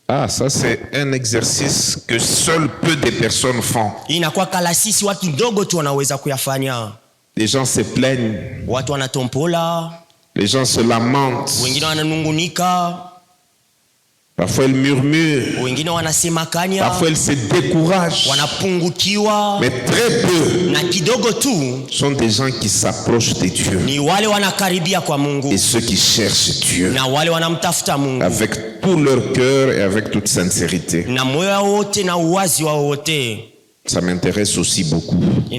Ah, ça c'est un exercice que seul peu de personnes font. Inakuwa kalasisi watu ndogo tu wanaweza kuyafanya. Les gens se plaignent. Watu wanatompola. Les gens se lamentent. Wengine wananungunika. Parfois ils murmurent. Wengine wanasemakanya. Parfois ils se découragent. Wanapungukiwa. Mais très peu na kidogo tu sont des gens qui s'approchent de Dieu. Ni wale wanakaribia kwa Mungu. Et ceux qui cherchent Dieu. Na wale wanamtafuta Mungu. Avec tout leur cœur et avec toute sincérité. Na moyo wote na uwazi wao wote. Ça m'intéresse aussi beaucoup. Mais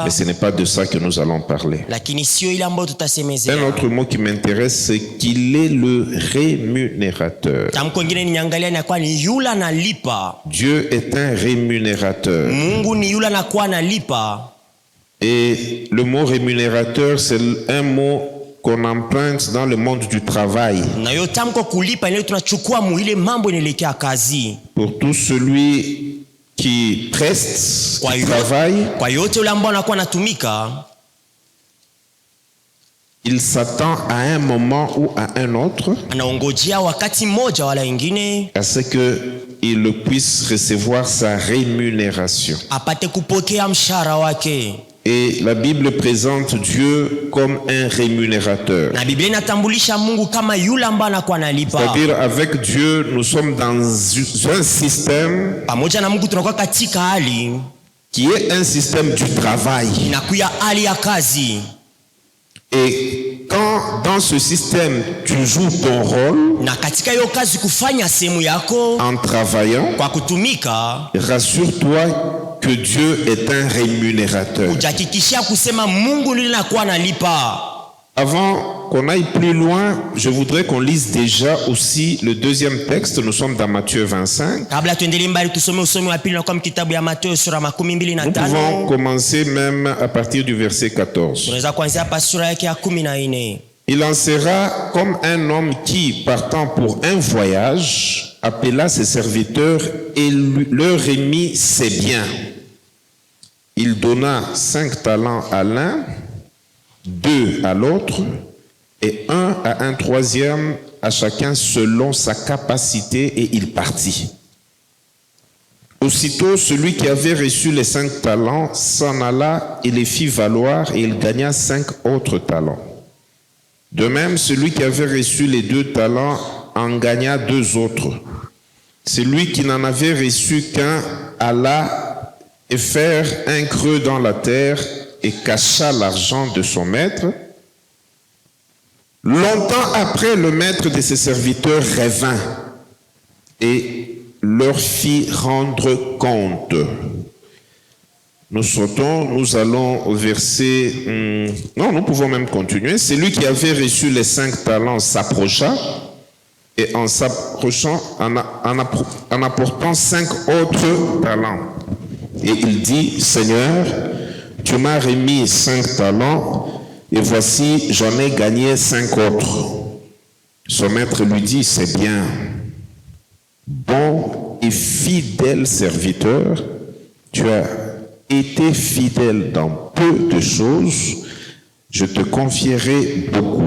ce n'est pas de ça que nous allons parler. Un autre mot qui m'intéresse, c'est qu'il est le rémunérateur. Dieu est un rémunérateur. Et le mot rémunérateur, c'est un mot qu'on emprunte dans le monde du travail. Pour tout celui qui preste, qui travaille, il s'attend à un moment ou à un autre à ce qu'il puisse recevoir sa rémunération. Et la Bible présente Dieu comme un rémunérateur. C'est-à-dire avec Dieu, nous sommes dans un système qui est un système du travail. Et quand dans ce système tu joues ton rôle en travaillant, rassure-toi que Dieu est un rémunérateur. Avant qu'on aille plus loin, je voudrais qu'on lise déjà aussi le deuxième texte. Nous sommes dans Matthieu 25. Nous pouvons commencer même à partir du verset 14. Il en sera comme un homme qui, partant pour un voyage, appela ses serviteurs et leur remit ses biens. Il donna 5 talents à l'un, 2 à l'autre, et 1 à un troisième, à chacun selon sa capacité, et il partit. Aussitôt, celui qui avait reçu les 5 talents s'en alla et les fit valoir, et il gagna 5 autres talents. De même, celui qui avait reçu les 2 talents en gagna 2 autres. Celui qui n'en avait reçu qu'un alla et faire un creux dans la terre et cacha l'argent de son maître. Longtemps après, le maître de ses serviteurs revint et leur fit rendre compte. Nous sautons, nous allons au verset... non, nous pouvons même continuer. Celui qui avait reçu les 5 talents s'approcha et en s'approchant, en apportant 5 autres talents. Et il dit, Seigneur, tu m'as remis 5 talents et voici, j'en ai gagné 5 autres. Son maître lui dit, c'est bien, bon et fidèle serviteur, tu as été fidèle dans peu de choses, je te confierai beaucoup.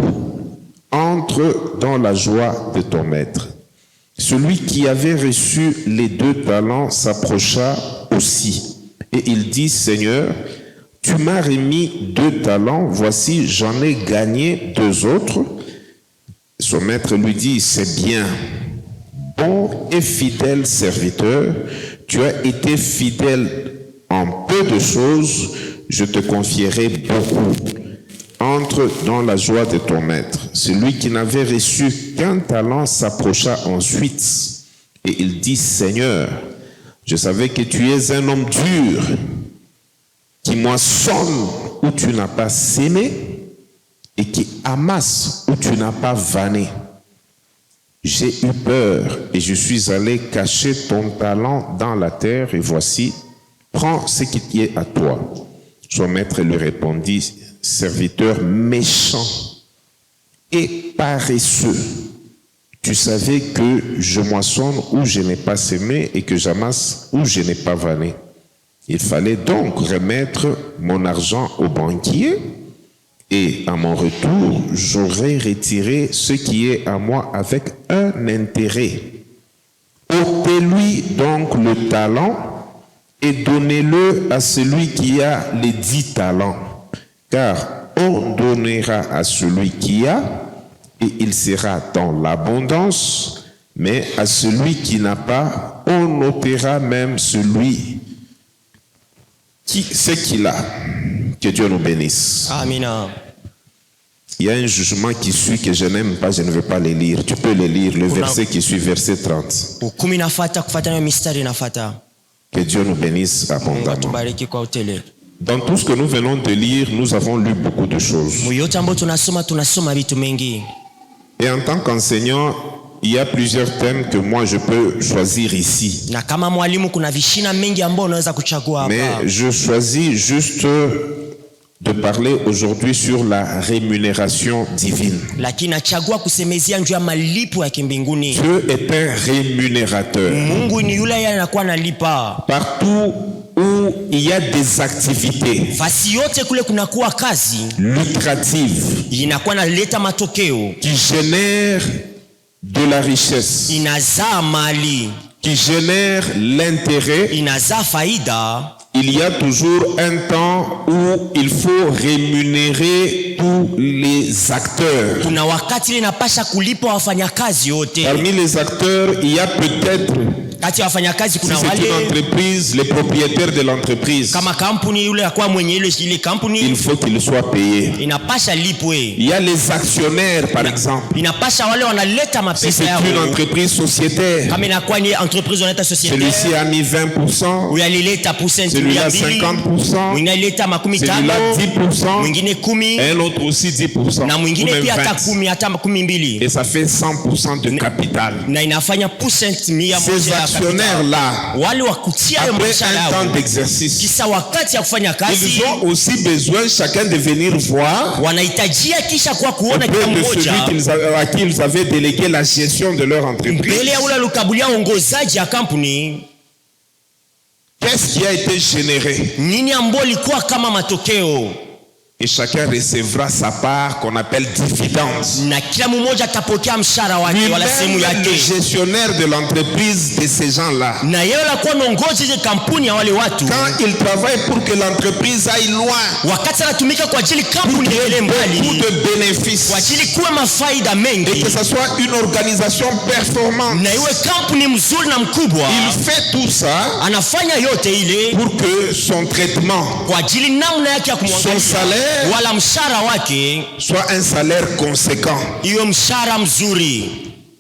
Entre dans la joie de ton maître. Celui qui avait reçu les 2 talents s'approcha aussi. Et il dit, Seigneur, tu m'as remis 2 talents, voici, j'en ai gagné 2 autres. Son maître lui dit, c'est bien, bon et fidèle serviteur, tu as été fidèle en peu de choses, je te confierai beaucoup. Entre dans la joie de ton maître. Celui qui n'avait reçu qu'un talent s'approcha ensuite et il dit, Seigneur, je savais que tu es un homme dur, qui moissonne où tu n'as pas sémé et qui amasse où tu n'as pas vanné. J'ai eu peur et je suis allé cacher ton talent dans la terre et voici, prends ce qui est à toi. Son maître lui répondit, serviteur méchant et paresseux, tu savais que je moissonne où je n'ai pas semé et que j'amasse où je n'ai pas vanné. Il fallait donc remettre mon argent au banquier et à mon retour, j'aurais retiré ce qui est à moi avec un intérêt. ôtez-lui donc le talent et donnez-le à celui qui a les 10 talents. Car on donnera à celui qui a, et il sera dans l'abondance, mais à celui qui n'a pas, on ôtera même ce qu'il a. Que Dieu nous bénisse. Amina. Il y a un jugement qui suit que je n'aime pas, je ne veux pas le lire. Tu peux le lire, le verset qui suit, verset 30. Que Dieu nous bénisse abondamment. Dans tout ce que nous venons de lire, nous avons lu beaucoup de choses. Et en tant qu'enseignant, il y a plusieurs thèmes que moi je peux choisir ici. Mais je choisis juste de parler aujourd'hui sur la rémunération divine. Dieu est un rémunérateur. Partout où il y a des activités lucratives qui génèrent de la richesse, qui génèrent l'intérêt, il y a toujours un temps où il faut rémunérer tous les acteurs. Parmi les acteurs, il y a peut-être, si c'est une entreprise, les propriétaires de l'entreprise, il faut qu'ils soient payés. Il y a les actionnaires, par exemple. Si c'est une entreprise sociétaire, celui-ci a mis 20%, celui-là 50%, celui-là 10%, et un autre aussi 10%, ou même 20%. Et ça fait 100% de capital. Ces actionnaires-là, après un temps d'exercice, ils ont aussi besoin chacun de venir voir auprès de celui à qui ils avaient délégué la gestion de leur entreprise. Qu'est-ce qui a été généré? Et chacun recevra sa part qu'on appelle dividende. Lui-même le gestionnaire de l'entreprise de ces gens-là, quand il travaille pour que l'entreprise aille loin, pour qu'il y ait beaucoup de bénéfices, et que ce soit une organisation performante, il fait tout ça pour que son traitement, son salaire soit un salaire conséquent.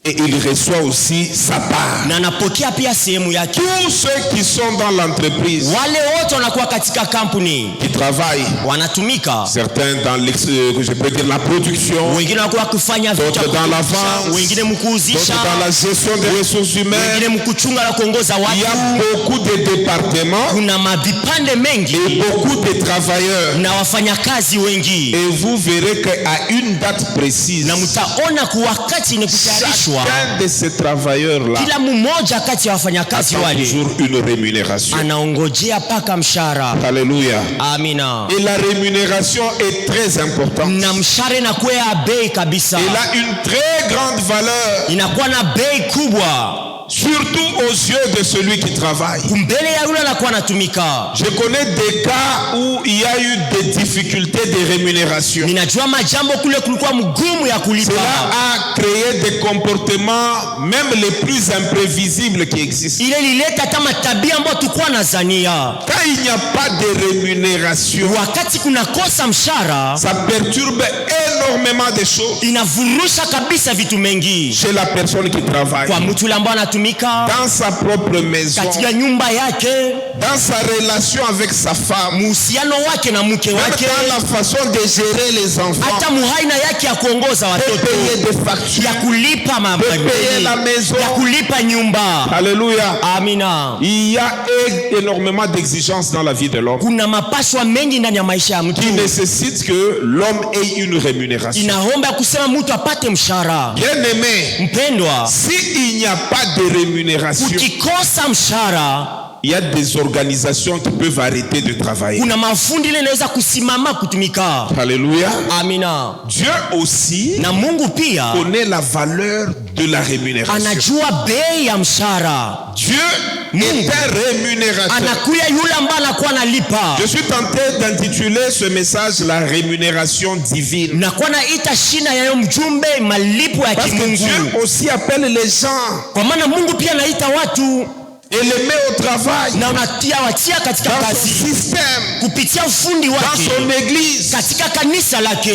Et il reçoit aussi sa part. Tous ceux qui sont dans l'entreprise, qui travaillent, certains dans je peux dire la production, d'autres dans la vente, d'autres dans la gestion des ressources humaines. Il y a beaucoup de départements et beaucoup de travailleurs. Et vous verrez qu'à une date précise, chacun de ces travailleurs-là attend toujours une rémunération. Alléluia. Amina. Et la rémunération est très importante. Elle a une très grande valeur, surtout aux yeux de celui qui travaille. Je connais des cas où il y a eu des difficultés de rémunération. Cela a créé des comportements même les plus imprévisibles qui existent. Quand il n'y a pas de rémunération, ça perturbe énormément de choses chez la personne qui travaille, dans sa propre maison, dans sa relation avec sa femme, même dans la façon de gérer les enfants, de payer des factures, de payer la maison. Alléluia. Amina. Il y a énormément d'exigences dans la vie de l'homme qui nécessitent que l'homme ait une rémunération. Bien aimé, s'il n'y a pas de rémunération, il y a des organisations qui peuvent arrêter de travailler. Alléluia. Amina. Dieu aussi connaît la valeur de la rémunération. Anajua bei ya mshahara. Dieu est un rémunérateur. Anakuya yule ambaye anakuwa analipa. Je suis tenté d'intituler ce message la rémunération divine. Nakuwa naita shina ya mjumbe malipo ya Parce que kimungu. Dieu aussi appelle les gens. Kwa maana Mungu pia anaita watu. Et les met au travail. Na watia katika dans kazi. son système. Kupitia ufundi Dans wake. son église. Katika kanisa lake.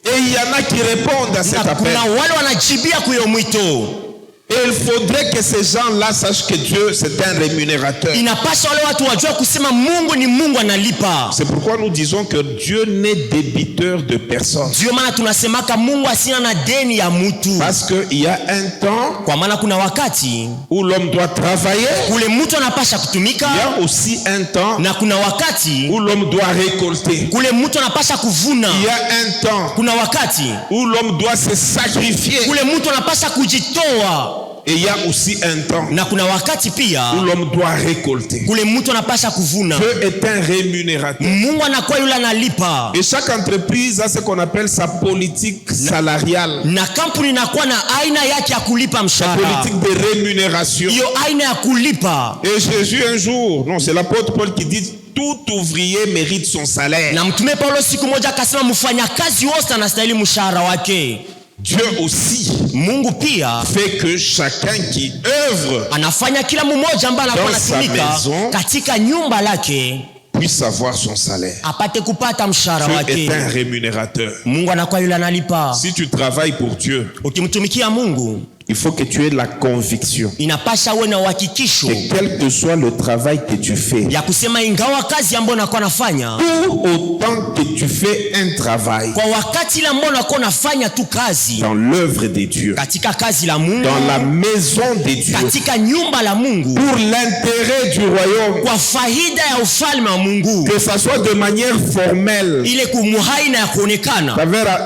Et il y en a qui répondent à cet appel. Kuna wale wanajibia kwa hiyo mwito. Et il faudrait que ces gens-là sachent que Dieu, c'est un rémunérateur. Inapaswa wale watu wajue kusema Mungu ni Mungu analipa. C'est pourquoi nous disons que Dieu n'est débiteur de personne. Ndio maana tunasemaka Mungu asina na deni ya mtu. Parce qu'il y a un temps Kwa maana kuna wakati où l'homme doit travailler. ule mtu anapasha kutumika. Il y a aussi un temps Na kuna wakati où l'homme doit récolter. kule mtu anapasha kuvuna. Il y a un temps Kuna wakati où l'homme doit se sacrifier. kule mtu anapasha kujitoa. Et il y a aussi un temps Na kuna wakati pia où l'homme doit récolter. kule mtu anapasha kuvuna. Dieu est un rémunérateur. Mungu anakuwa yule analipa. Et chaque entreprise a ce qu'on appelle sa politique salariale. Na kampuni inakuwa na aina yake ya kulipa mshahara. Politique de rémunération. Hiyo aina ya kulipa. Et Jésus un jour, non, c'est l'apôtre Paul qui dit tout ouvrier mérite son salaire. Na mtume Paulo siku moja akasema mfanyakazi wote anastahili mshahara wake. Dieu aussi Mungu pia fait que chacun qui œuvre anafanya kila mmoja ambaye anakuwa dans sa anatumika maison katika nyumba lake puisse avoir son salaire. apate kupata mshahara Dieu wake. est un rémunérateur. Mungu anakuwa yule analipa. Si tu travailles pour Dieu, Ukimtumikia Mungu il faut que tu aies la conviction inapasha uwe na uhakikisho que quel que soit le travail que tu fais, ya kusema ingawa kazi ambayo unakuwa nafanya, pour autant que tu fais un travail kwa wakati ile ambayo unakuwa nafanya tu kazi dans l'œuvre de Dieu, katika kazi la Mungu, dans la maison de Dieu, katika nyumba la Mungu, pour l'intérêt du royaume, kwa faida ya ufalme wa Mungu, que ça soit de manière formelle, ile kumuhaina ya kuonekana,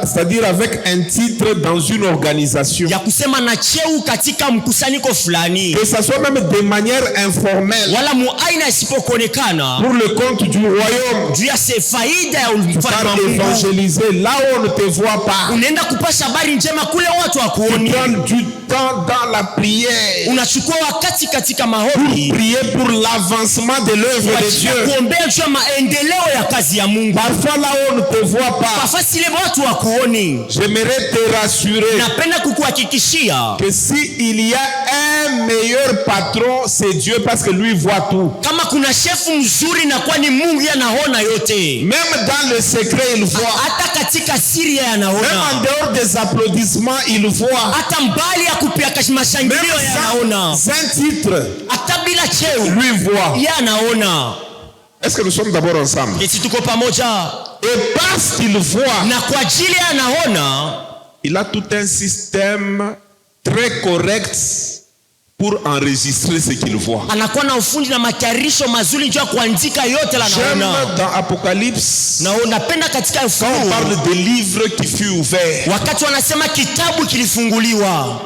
c'est-à-dire avec un titre dans une organisation, ya kusema na cheu katika mkusanyiko fulani, que ça soit même de manière informelle, wala muaina isipokuonekana pour le compte du royaume, juu ya faida ya ufalme par wa Mungu. évangéliser là où on ne te voit pas. Unaenda kupasha habari njema kule watu wakuoni. Prendre du temps dans la prière, Unachukua wakati katika maombi prier pour l'avancement de l'œuvre de Dieu. kuombea juu ya maendeleo ya kazi ya Mungu. Parfois là où on ne te voit pas, Nafasi ile watu wakuoni. j'aimerais te rassurer Napenda kukuhakikishia que si il y a un meilleur patron, c'est Dieu parce que lui voit tout. kama kuna shefu mzuri na kwa ni Mungu yanaona yote. Même dans le secret, il voit. Hata katika siri yeye Même en anaona. dehors des applaudissements, il voit. Hata mbali ya kupia mashangilio Même yanaona. sans un titre, Hata bila cheo lui voit. yeye anaona. Est-ce que nous sommes d'abord ensemble? Eti tuko pamoja. Et parce qu'il voit, Na kwa ajili anaona, il a tout un système très correct pour enregistrer ce qu'il voit. anakuwa na ufundi na matayarisho mazuri juu ya kuandika yote la J'aime naona. dans Apocalypse, Na unapenda katika quand on Ufunuo parle de livres qui fut ouvert, wakati wanasema kitabu kilifunguliwa.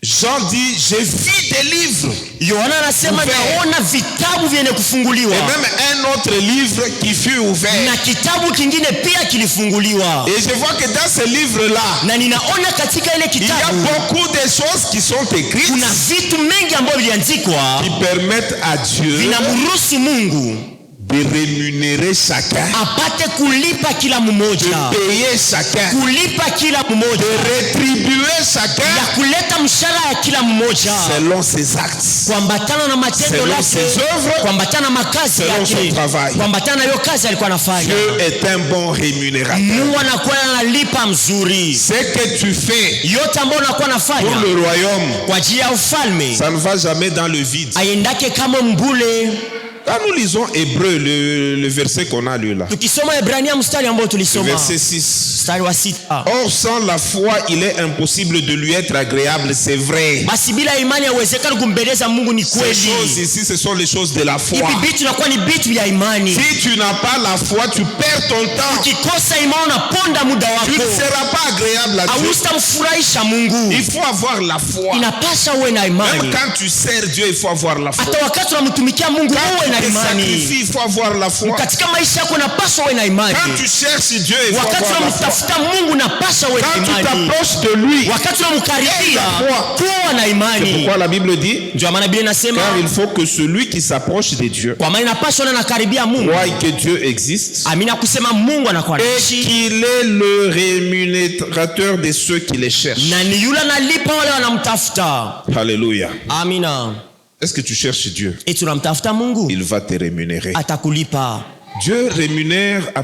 Jean dit, j'ai vu des livres. Yohana anasema Ouvert. naona vitabu vyenye kufunguliwa. Et même un autre livre qui fut ouvert. Na kitabu kingine pia kilifunguliwa. Et je vois que dans ce livre-là, Na ninaona katika ile il y a kitabu beaucoup de choses qui sont écrites kuna vitu mengi ambavyo viliandikwa qui permettent à Dieu vinamruhusu Mungu de rémunérer chacun, apate kulipa kila mmoja, de payer chacun, kulipa kila de mmoja, rétribuer chacun ya kuleta mshahara ya kila mmoja selon ses actes, kuambatana na matendo selon yake, ses œuvres, kuambatana na makazi selon son yake, travail. kuambatana na hiyo kazi alikuwa anafanya. Dieu est un bon rémunérateur. Mungu anakuwa analipa mzuri. Ce que tu fais Yote ambayo unakuwa pour nafanya le royaume, kwa ajili ya ufalme ça ne va jamais dans le vide. aiendake kama mbule. Quand nous lisons Hébreu, le verset qu'on a lu là, Tukisoma Ebrania mstari ambao tulisoma verset 6. mstari wa 6, Or, sans la foi, il est impossible de lui être agréable, c'est vrai. basi bila imani haiwezekani kumbeleza Mungu. Ni Ces choses kweli, ici, ce sont les choses de la foi. hivi vitu inakuwa ni vitu vya imani. Si tu n'as pas la foi, tu perds ton temps. Ukikosa imani unaponda muda Tu ne wako, seras pas agréable à Dieu. hautamfurahisha Mungu. Il faut avoir la foi. Inapasha uwe na Même imani, quand tu sers Dieu, il faut avoir la foi. hata wakati unamtumikia Mungu uwe Quand na na tes imani. sacrifices, il faut avoir la foi. Katika maisha yako unapaswa uwe na imani. Quand tu cherches Dieu, il faut Wakati avoir la foi. unamtafuta Mungu unapaswa uwe na Quand tu imani. t'approches de lui, Wakati unamkaribia la foi. kuwa na c'est imani. pourquoi la Bible dit, Ndio maana Biblia inasema car il faut que celui qui s'approche de Dieu kwa maana inapaswa na nakaribia Mungu. croie que Dieu existe Amina kusema Mungu anakuwa et anaishi qu'il est le rémunérateur de ceux qui les cherchent. na ni yule analipa wale wanamtafuta. Alléluia. Amina. Est-ce que tu cherches Dieu? Et tunamtafuta Mungu Il va te rémunérer. atakulipa. Dieu rémunère à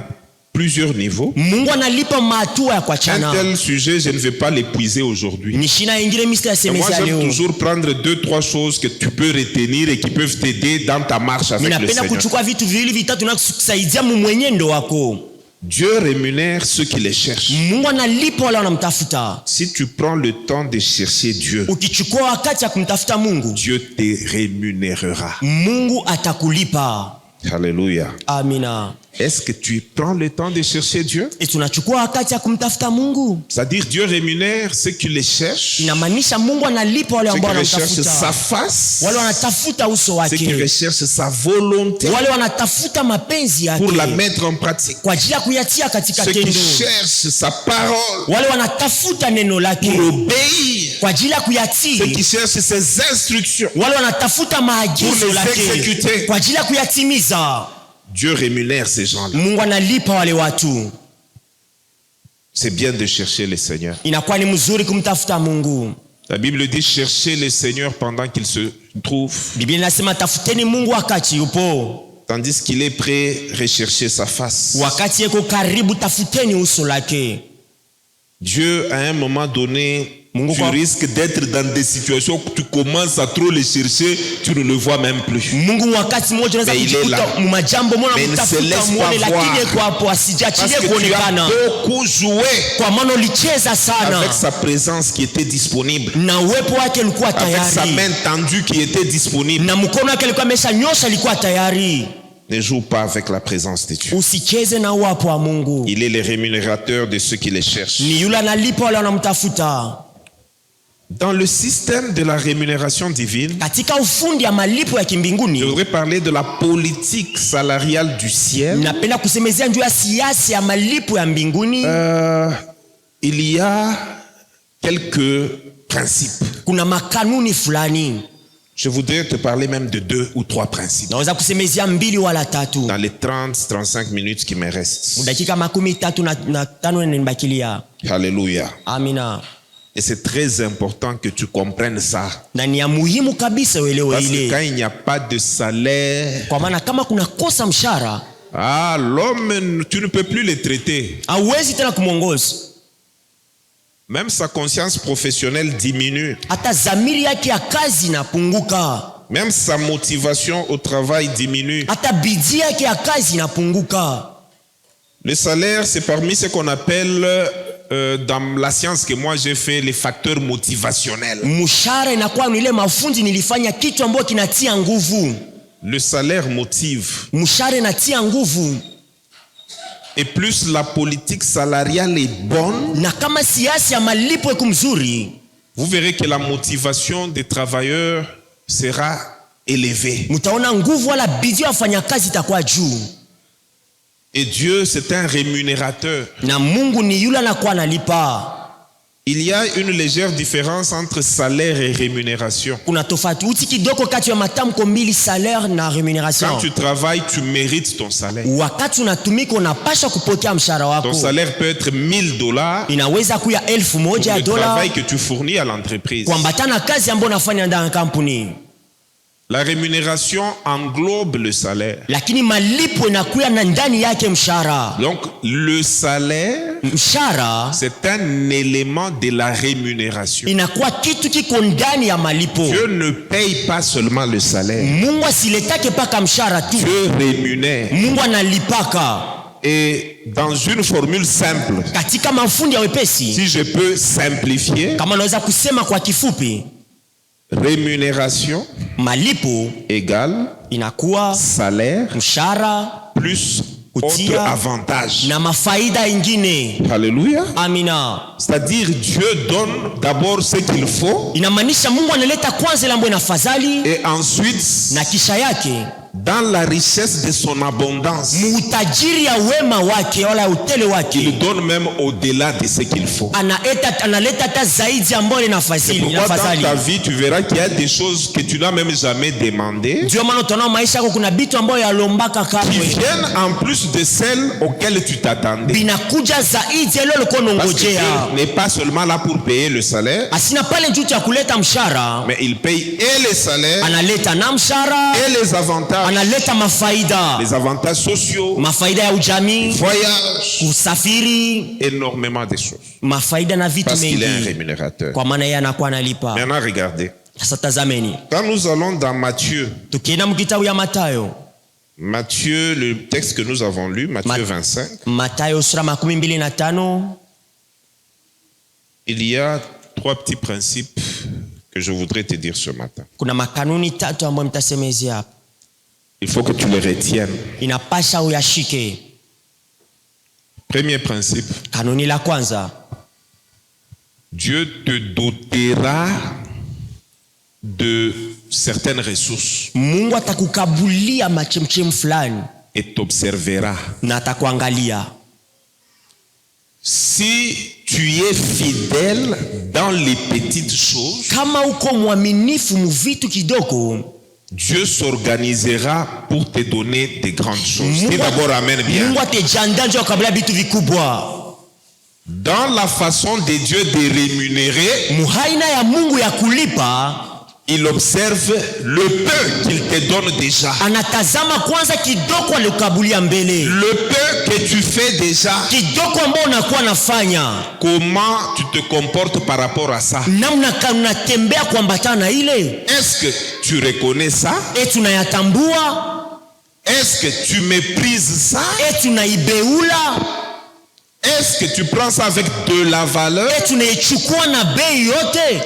plusieurs niveaux. Mungu analipa mahatua ya Un kuachana. tel sujet, je ne vais pas l'épuiser aujourd'hui. Ni shina ingine mistari ya Moi, semeza j'aime leo. toujours prendre 2-3 choses que tu peux retenir et qui peuvent t'aider dans ta marche avec le Ninapenda Seigneur. kuchukua vitu viwili vitatu na kusaidia mwenendo wako. Dieu rémunère ceux qui les cherchent. Mungu analipa wale wanamtafuta. Si tu prends le temps de chercher Dieu, Ukichukua wakati ya kumtafuta Mungu, Dieu te rémunérera. Mungu atakulipa. Alléluia. Amina. Est-ce que tu prends le temps de chercher Dieu? E, tunachukua wakati ya kumtafuta Mungu. C'est-à-dire Dieu rémunère ceux qui les cherchent, Inamaanisha Mungu analipa wale ceux ambao qui recherchent sa wanamtafuta. face, Wale wanatafuta uso ceux qui wake. recherchent sa volonté Wale wanatafuta mapenzi pour la yake mettre en pratique, kwa ajili ya kuyatia katika ceux qui tendo. cherchent sa parole Wale wanatafuta neno lake pour obéir, kwa ajili ya kuyatii. ceux qui cherchent ses instructions. Wale wanatafuta maagizo Pour les lake exécuter. kwa ajili ya kuyatimiza. Dieu rémunère ces gens-là. Mungu analipa wale watu. C'est bien de chercher le Seigneur. Inakuwa ni mzuri kumtafuta Mungu. La Bible dit cherchez le Seigneur pendant qu'il se trouve, Biblia inasema tafuteni Mungu wakati yupo, tandis qu'il est prêt à rechercher sa face. wakati yeko karibu tafuteni uso lake. Dieu, à un moment donné, Mungu tu kwa- risques d'être dans des situations où tu commences à trop le chercher, tu ne le vois même plus. Mungu wakati mmoja unaweza Mais il est kujikuta là. mumajambo mona Mais il ne se mtafuta laisse muone, pas lakini voir. yeko hapo Parce asijachilie que tu as kuonekana, beaucoup joué kwa maana ulicheza sana avec sa présence qui était disponible, na uwepo wake ulikuwa avec sa tayari main tendue qui était disponible. na mkono wake alikuwa ameshanyosha, alikuwa tayari. Ne joue pas avec la présence de Dieu. Usicheze na uwapo wa Mungu. Il est le rémunérateur de ceux qui les cherchent. Ni yule analipa wale wanamtafuta. Dans le système de la rémunération divine, Katika ufundi ya malipo ya je kimbinguni, voudrais parler de la politique salariale du ciel. napenda kusemezea juu ya siasa ya malipo ya mbinguni. Il y a quelques principes. Kuna makanuni fulani, Je voudrais te parler même de 2 ou 3 principes naweza kusemezea 2 wala 3 dans les 30-35 minutes qui me restent. dakika 35 nimebakilia. Alléluia. Amina. Et c'est très important que tu comprennes ça. Na ni ya muhimu kabisa uelewe Parce que quand ile, il n'y a pas de salaire, kwa maana kama kuna kosa mshahara, l'homme, tu ne peux plus le traiter. hauwezi tena kumwongoza. Même sa conscience professionnelle diminue. Hata dhamiri yake ya kazi inapunguka, Même sa motivation au travail diminue. hata bidii yake ya kazi inapunguka. Le salaire, c'est parmi ce qu'on appelle, dans la science que moi j'ai fait, les facteurs motivationnels. Mshahara inakuwa ni ile mafundi nilifanya kitu ambacho kinatia nguvu. Le salaire motive. Mshahara inatia nguvu, Et plus la politique salariale est bonne, na kama siasa ya malipo iko mzuri, vous verrez que la motivation des travailleurs sera élevée. mtaona nguvu wala bidii ya wafanyakazi itakuwa juu. Et Dieu, c'est un rémunérateur. Na Mungu ni yule anakuwa analipa. Il y a une légère différence entre salaire et rémunération. Kuna tofauti kidogo kati ya matamko mbili, salaire na Quand remuneration. tu travailles, tu mérites ton salaire. Wakati unatumika unapaswa kupokea mshahara Ton wako. salaire peut être $1000 Inaweza kuya 1,000 pour ya le dola travail que tu fournis à l'entreprise. kuambatana na kazi ambayo unafanya ndani ya kampuni, La rémunération englobe le salaire. lakini malipo inakuya na ndani yake mshahara. Donc, le salaire, Mshahara c'est un élément de la rémunération. inakuwa kitu kiko ndani ya malipo. Dieu ne paye pas seulement le salaire. Mungu asiletake paka mshahara tu, Dieu rémunère. Mungu analipaka. Et dans une formule simple, Katika mafundi ya wepesi, si je peux simplifier, kama naweza kusema kwa kifupi, rémunération malipo égale inakuwa salaire mshahara plus autre Kutia avantage. na mafaida ingine. Alléluia. Amina. C'est-à-dire Dieu donne d'abord ce qu'il faut. Inamaanisha Mungu analeta kwanza ile ambayo inafadhali, et ensuite na kisha yake dans la richesse de son abondance, mutajiri ya wema wake wala utele wake, il donne même au-delà de ce qu'il faut. Analeta hata zaidi ambayo C'est pourquoi dans ta vie tu verras qu'il y a des choses que tu n'as même jamais demandé, ndio maana utaona maisha yako kuna vitu ambayo yalombaka qui kamwe, viennent en plus de celles auxquelles tu t'attendais. binakuja zaidi ile ulikuwa Parce que unangojea. Dieu n'est pas seulement là pour payer le salaire, Asina pale juu ya kuleta mshahara, mais il paye et les salaires analeta na mshahara, et les avantages, analeta mafaida, les avantages sociaux, mafaida ya ujamii, voyage, kusafiri, énormément de choses. mafaida na vitu Parce qu'il est un mengi, rémunérateur. kwa maana yeye anakuwa analipa. Maintenant, regardez. Sasa tazameni, Quand nous allons dans Matthieu, tukienda mkitabu ya Matthieu, le texte que nous avons lu, Matthieu 25, Mathayo sura 25, il y a 3 petits principes que je voudrais te dire ce matin. kuna makanuni 3 ambayo mtasemezea hapa, Il faut que tu les retiennes. inapasha uyashike. Premier principe, Kanuni la kwanza, Dieu te dotera de certaines ressources Mungu atakukabulia machemchem fulani et t'observera. na atakuangalia. Si tu es fidèle dans les petites choses, Kama uko mwaminifu mu vitu kidogo, Dieu s'organisera pour te donner des grandes choses. Dis d'abord amen bien. Mungu atajiandaa ndio kukabulia vitu vikubwa. Dans la façon de Dieu de rémunérer, Muhaina ya Mungu ya kulipa, il observe le peu qu'il te donne déjà. anatazama kwanza kidogo alikukabulia mbele, Le peu que tu fais déjà, kidogo ambao unakuwa nafanya, comment tu te comportes par rapport à ça? namna unatembea kuambatana na ile. Est-ce que tu reconnais ça? Tunayatambua, Est-ce que tu méprises ça? tunaibeula, Est-ce que tu prends ça avec de la valeur? tunaichukua na bei yote,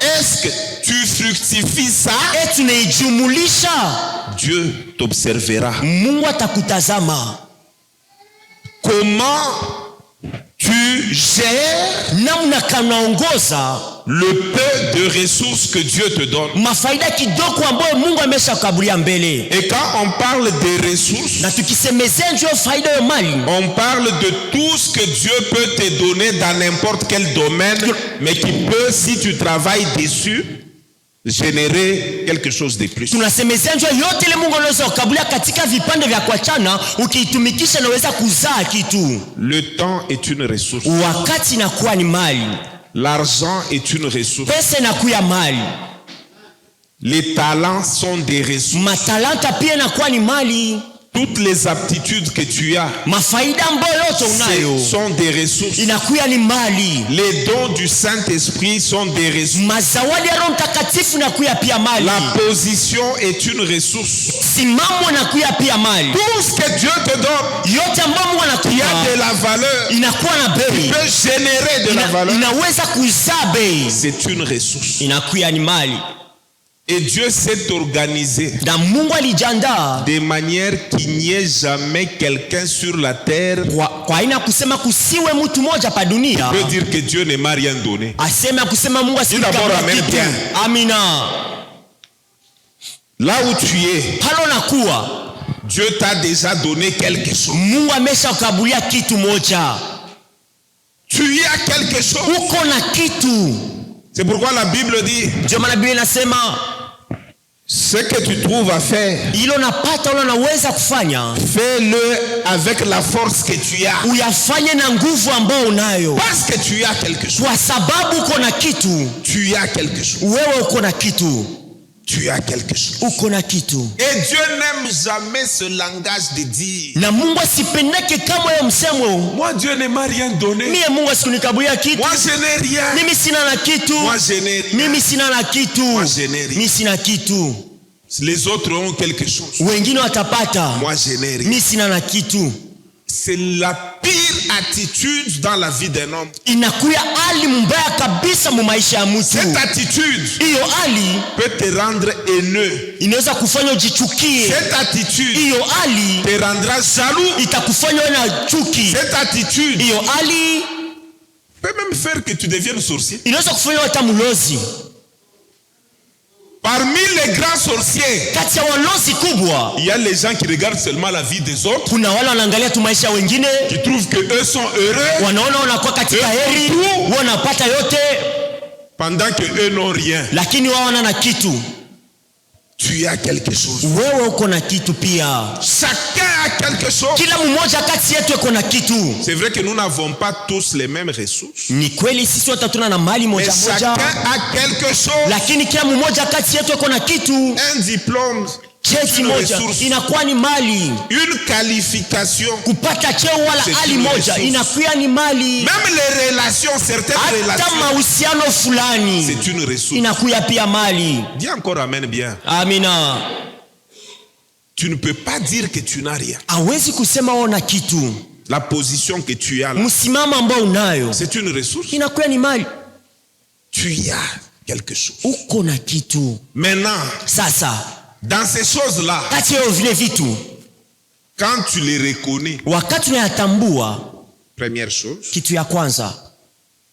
Est-ce que tu fructifies ça? tunaijumulisha. Dieu t'observera. Mungu atakutazama Comment tu gères namna kanaongoza le peu de ressources que Dieu te donne. mafaida kidogo ambayo Mungu ameshakukabulia mbele. Et quand on parle des ressources, Na tukisemezea njoo faida ya mali, on parle de tout ce que Dieu peut te donner dans n'importe quel domaine, mais qui peut, si tu travailles dessus, générer quelque chose de plus. tunasemezea njoo yote ile Mungu anaweza kukabulia katika vipande vya kuachana, ukiitumikisha inaweza kuzaa kitu. Le temps est une ressource. Wakati inakuwa ni mali, L'argent est une ressource. pesa inakuwa mali, Les talents sont des ressources. matalanta pia inakuwa ni mali, Toutes les aptitudes que tu as mafaida ambayo yote unayo sont des ressources. inakuwa ni mali, Les dons du Saint-Esprit sont des ressources. mazawadi ya Roho Mtakatifu inakuwa pia mali, La position est une ressource. simamo inakuwa pia mali. Tout ce que Dieu te donne, Yote ambayo Mungu il y a anakupa de la valeur, inakuwa na bei, peut générer de la valeur. inaweza kuzaa bei, C'est une ressource. inakuwa ni mali. Et Dieu s'est organisé Na Mungu alijiandaa de manière qu'il n'y ait jamais quelqu'un sur la terre kwa aina kusema kusiwe mtu mmoja pa dunia peut dire que Dieu ne m'a rien donné. aseme kusema Mungu Dis d'abord amen kitu. bien. Amina. Là où tu es, Palo nakuwa Dieu t'a déjà donné quelque chose. Mungu ameshakukabulia kitu moja, Tu y as quelque chose. uko na kitu. C'est pourquoi la Bible dit, Ndio maana Biblia inasema ce que tu trouves à faire, ilo napata ilo naweza kufanya, fais-le avec la force que tu as. uyafanye na nguvu ambayo unayo, Parce que tu as quelque chose. kwa sababu uko na kitu. Tu as quelque chose. Wewe uko na kitu, Tu as quelque chose. uko na kitu. Et Dieu n'aime jamais ce langage de dire, Na Mungu asipendeke kama yo msemo, moi Dieu ne m'a rien donné. mie Mungu asikunikabulia kitu, Moi je n'ai rien. mimi sina na kitu, Moi je n'ai rien. mimi sina na kitu, Moi je n'ai rien. mimi sina kitu. Les autres ont quelque chose. Wengine watapata, Moi je n'ai rien. mimi sina na kitu. C'est la pire attitude dans la vie d'un homme. Inakuya hali mbaya kabisa mu maisha ya mtu. Cette attitude Hiyo hali peut te rendre haineux. inaweza kufanya ujichukie. Cette attitude Hiyo hali te rendra jaloux. itakufanya uwe na chuki. Cette attitude Hiyo hali peut même faire que tu deviennes sorcier. Inaweza kufanya hata mlozi. Parmi les grands sorciers, Kati ya walozi kubwa, il y a les gens qui regardent seulement la vie des autres, kuna wale wanaangalia tu maisha wengine, qui trouvent que eux sont heureux, wanaona wanakuwa katika heri, wanapata yote, pendant que eux n'ont rien. lakini wao wana kitu. Tu as quelque chose. Wewe uko na kitu pia. Chacun a quelque chose. Kila mmoja kati yetu uko na kitu. C'est vrai que nous n'avons pas tous les mêmes ressources. Ni kweli sisi wote tuna na mali Mais moja chacun moja, a quelque chose. lakini kila mmoja kati yetu uko na kitu. Un diplôme, Cheti une moja ressource. inakuwa ni mali. Une qualification. Kupata cheo wala C'est hali une moja ressource. inakuwa ni mali. Même les relations, certaines Hata relations, mahusiano fulani c'est une ressource. inakuwa pia mali. Dis encore amen bien. Amina. Tu ne peux pas dire que tu n'as rien. Hawezi kusema ona kitu. La position que tu as là, Msimamo ambao unayo c'est une ressource. inakuwa ni mali. Tu y as quelque chose. Uko na kitu. Maintenant, Sasa dans ces choses-là, kati ya vile vitu, quand tu les reconnais, wakati unayatambua, première chose, kitu ya kwanza,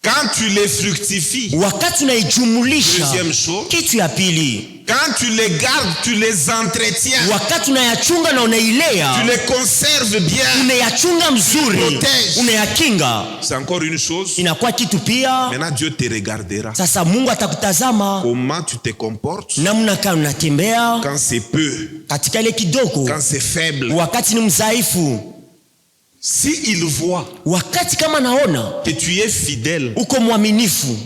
quand tu les fructifies, wakati unaijumulisha, deuxième chose, kitu ya pili, quand tu les gardes, tu les entretiens, wakati unayachunga na unailea, tu les conserves bien, unayachunga mzuri, Protège. unayakinga, c'est encore une chose. inakuwa kitu pia. Maintenant, Dieu te regardera. Sasa Mungu atakutazama Comment tu te comportes namna kama unatembea quand c'est peu, katika ile kidogo, quand c'est faible. wakati ni mzaifu, Si il voit wakati kama naona que tu es fidèle uko mwaminifu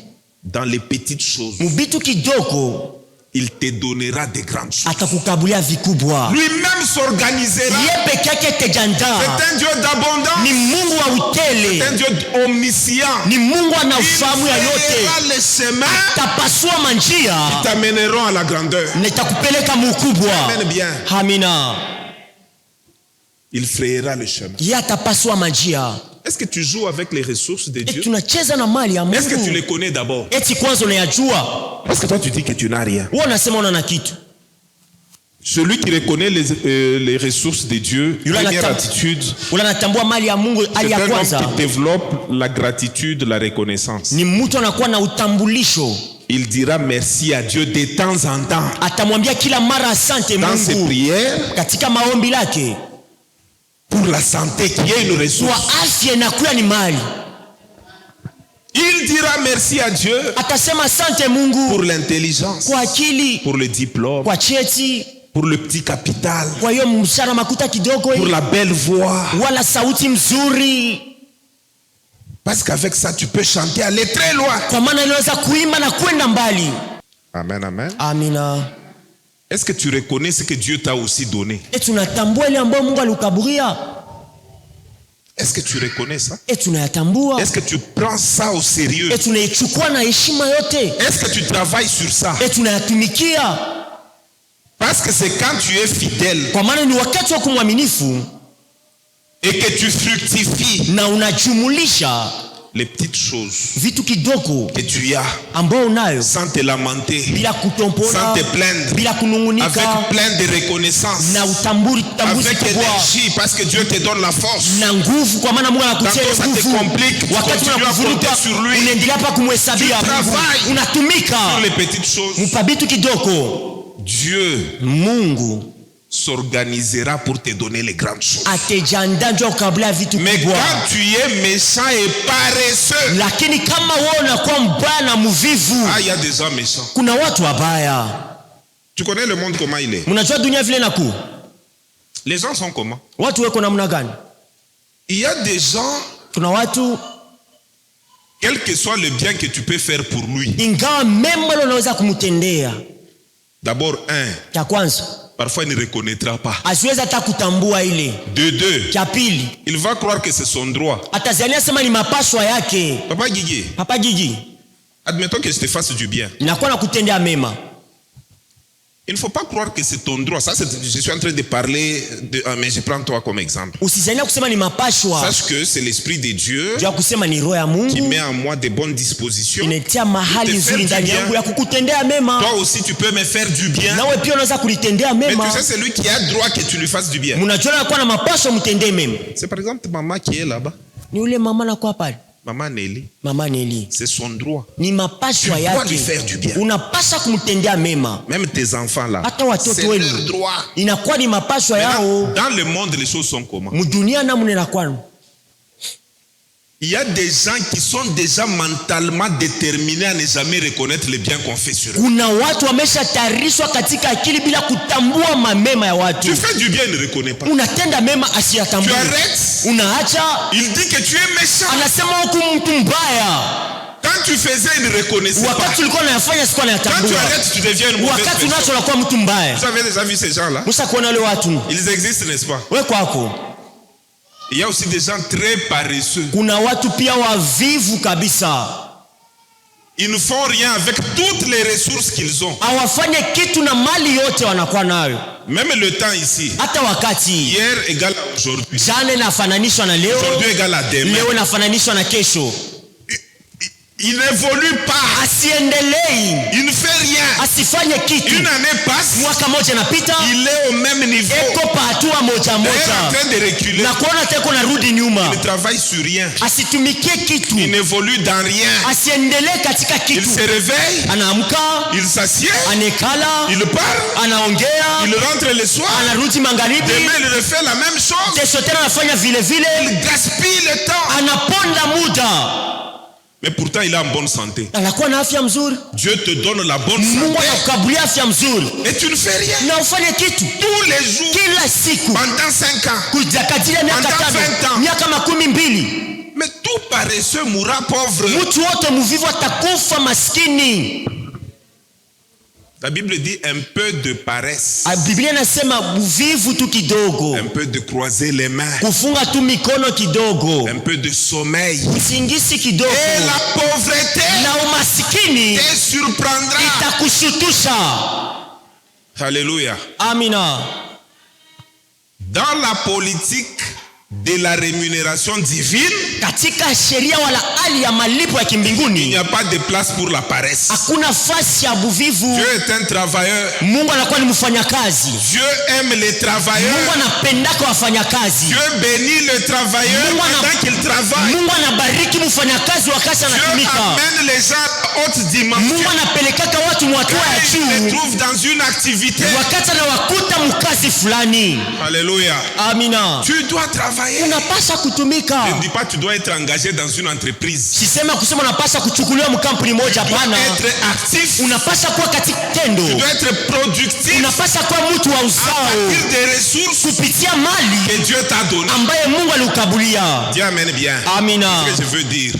dans les petites choses, mubitu kidogo, il te donnera des grandes choses. atakukabulia vikubwa. Lui-même s'organisera. Yeye peke yake tejandaa. C'est un Dieu d'abondance. Ni Mungu wa utele, C'est un Dieu omniscient. ni Mungu ana Il ufahamu ya yote. fera les chemins Tapasua manjia qui t'amèneront à la grandeur. na itakupeleka mukubwa. Amen bien. Amina. Il frayera le chemin. Yeye atapasua manjia. Est-ce que tu joues avec les ressources de Dieu? Tunacheza na mali ya Est-ce que tu Mungu. les connais d'abord? Eti kwanza unayajua. Parce que toi tu dis que tu n'as rien. Wewe unasema una na kitu. Celui qui reconnaît les ressources de Dieu, Yule première anatam- attitude, Ule anatambua mali ya Mungu, hali c'est ya un homme kwanza qui développe la gratitude, la reconnaissance. ni mtu anakuwa na utambulisho. Il dira merci à Dieu de temps en temps. Atamwambia kila mara asante Dans ses Mungu prières, katika maombi lake. pour la santé qui est une Kwa ressource. afya inakuwa ni mali. Il dira merci à Dieu Atasema asante Mungu pour l'intelligence, kwa akili, pour le diplôme, kwa cheti, pour le petit capital, kwa hiyo mshahara makuta kidogo pour hii, la belle voix. wala sauti mzuri, Parce qu'avec ça, tu peux chanter, aller très loin. kwa maana inaweza kuimba na kwenda mbali. Amen, amen. Amina. Est-ce que tu reconnais ce que Dieu t'a aussi donné? Tunatambua ile ambayo Mungu alikukaburia. Est-ce que tu reconnais ça? Tunayatambua. Est-ce que tu prends ça au sérieux? Tunaichukua na heshima yote. Est-ce que tu travailles sur ça? Tunayatumikia. Parce que c'est quand tu es fidèle Kwa maana ni wakati wa kumwaminifu et que tu fructifies na unajumulisha les petites choses vitu kidogo que tu as ambao unayo sans te lamenter, bila kutompona, sans te plaindre, bila kunungunika, avec plein de reconnaissance, na utambuzi avec kubwa énergie, parce que Dieu te donne la force. na nguvu, kwa maana Mungu anakutia Tantôt ça te nguvu. complique, tu Wakati continues à unakuvuruga, compter sur lui. unaendelea hapa kumhesabia Tu Mungu, travailles unatumika sur les petites choses. mpabitu kidogo. Dieu Mungu s'organisera pour te donner les grandes choses. atajiandaa ndio kabla vitu Mais kubwa. quand tu es méchant et paresseux, Lakini kama wewe unakuwa mbaya na mvivu, il y a des gens méchants. kuna watu wabaya. Tu connais le monde comment il est? Mnajua dunia vile inakuwa, Les gens sont comment? watu weko namna gani? Il y a des gens, Kuna watu quel que soit le bien que tu peux faire pour lui, ingawa mema leo unaweza kumtendea, d'abord, cha kwanza parfois il ne reconnaîtra pas. asiwezi hata kutambua ile. De deux, Cha pili il va croire que c'est son droit. atazania sema ni mapaswa yake. Papa Guigui, Papa Gigi, admettons que je te fasse du bien. inakuwa na kutendea mema. Il ne faut pas croire que c'est ton droit. Ça, je suis en train de parler, mais je prends toi comme exemple. Usizania kusema ni mapashwa, Sache que c'est l'Esprit de Dieu jua kusema ni roho ya qui Mungu met en moi de bonnes dispositions. inetia mahali Te nzuri faire ndani du bien. yangu ya kukutendea mema. Toi aussi, tu peux me faire du bien. Nawe pia unaweza kulitendea Mais mema. tu sais, c'est lui qui a droit que tu lui fasses du bien. Mnajua anakuwa na mapaswa mtendee mema. C'est par exemple maman qui est là-bas. Ni ule mama anakuwa pale. Maman Nelly, Mama Nelly, c'est son droit. ni mapashwa Tu dois lui yake. faire du bien. Unapasha kumtendea mema. Même tes enfants là, Hata watoto c'est leur wenu droit. inakuwa ni mapashwa yao. Dans le monde, les choses sont comment? Mudunia namna inakuwa. Il y a des gens qui sont déjà mentalement déterminés à ne jamais reconnaître le bien qu'on fait sur eux. Kuna watu wameshatayarishwa katika akili bila kutambua mamema ya watu. Tu fais du bien, il ne reconnaît pas. Unatenda mema Tu asiyatambue. arrêtes, Unaacha, il dit que tu es méchant. anasema huku mtu mbaya. Quand tu faisais, il ne reconnaissait pas. Wakati ulikuwa unayafanya sikuwa Quand tu nayatambua. arrêtes, tu deviens une mauvaise Wakati unacho personne. unakuwa mtu mbaya. Vous avez déjà vu ces gens-là? Musa kuona wale watu. Ils existent, n'est-ce pas? We kwako. Il y a aussi des gens très paresseux. Kuna watu pia wavivu kabisa. Ils ne font rien avec toutes les ressources qu'ils ont. Hawafanye kitu na mali yote wanakuwa nayo. Même le temps ici. Hata wakati Hier égale à aujourd'hui. jana inafananishwa na leo, Aujourd'hui égale à demain. leo inafananishwa na kesho. Il n'évolue pas. Asiendelei, Il ne fait rien. asifanye kitu. Une année passe. Mwaka moja napita, Il est au même niveau. eko pa hatua moja Il est en moja, train de reculer. na kuona teko narudi Il nyuma. ne travaille sur rien. Asitumikie Il kitu, n'évolue dans rien. asiendelee katika Il kitu. se réveille. Anaamka, Il s'assied. anekala, Il parle. anaongea, Il rentre le soir. anarudi magharibi, Demain, il refait la même chose. kesho tena anafanya vile vile, Il gaspille le temps. anaponda muda, Mais pourtant, il est en bonne santé. anakuwa na afya mzuri. Dieu te donne la bonne Mungu santé. anakukabulia afya mzuri Et tu ne fais rien. na ufanye kitu Tous les jours. kila siku Pendant 5 ans. kujakatilia miaka Pendant 20 tano, ans. miaka 12. Mais tout paresseux mourra pauvre. Mtu wote mvivu atakufa maskini. La Bible dit un peu de paresse. Biblia inasema uvivu tu kidogo, Un peu de croiser les mains. kufunga tu mikono kidogo, Un peu de sommeil. usingisi kidogo, Et la pauvreté na umasikini te surprendra. itakushutusha. Alléluia. Amina. Dans la politique de la rémunération divine, Katika sheria wala hali ya malipo ya il kimbinguni n'y a pas de place pour la paresse. hakuna fasi ya buvivu. Dieu est un travailleur. Mungu anakuwa ni mfanyakazi. Dieu aime les Mungu travailleurs. anapendaka wafanyakazi. Dieu bénit le travailleur Mungu pendant qu'il travaille. Mungu anabariki mfanyakazi wakati Dieu anatumika. amène les gens à haute dimension. Mungu anapelekaka watu mwatua ya Quand il les juu trouve dans une activité. wakati anawakuta mkazi fulani. Alléluia. Amina. Tu dois travailler. Unapasha kutumika. Je ne dis pas que tu dois être engagé dans une entreprise. Sisema kusema unapasha kuchukuliwa mkampuni moja, Tu dois hapana. être actif. Unapasha kuwa katika tendo. Tu dois être productif Unapasha kuwa mtu wa à uzao partir des ressources kupitia mali que Dieu t'a données. ambaye Mungu alikukabulia. Dieu amène bien. Amina. Ce que je veux dire.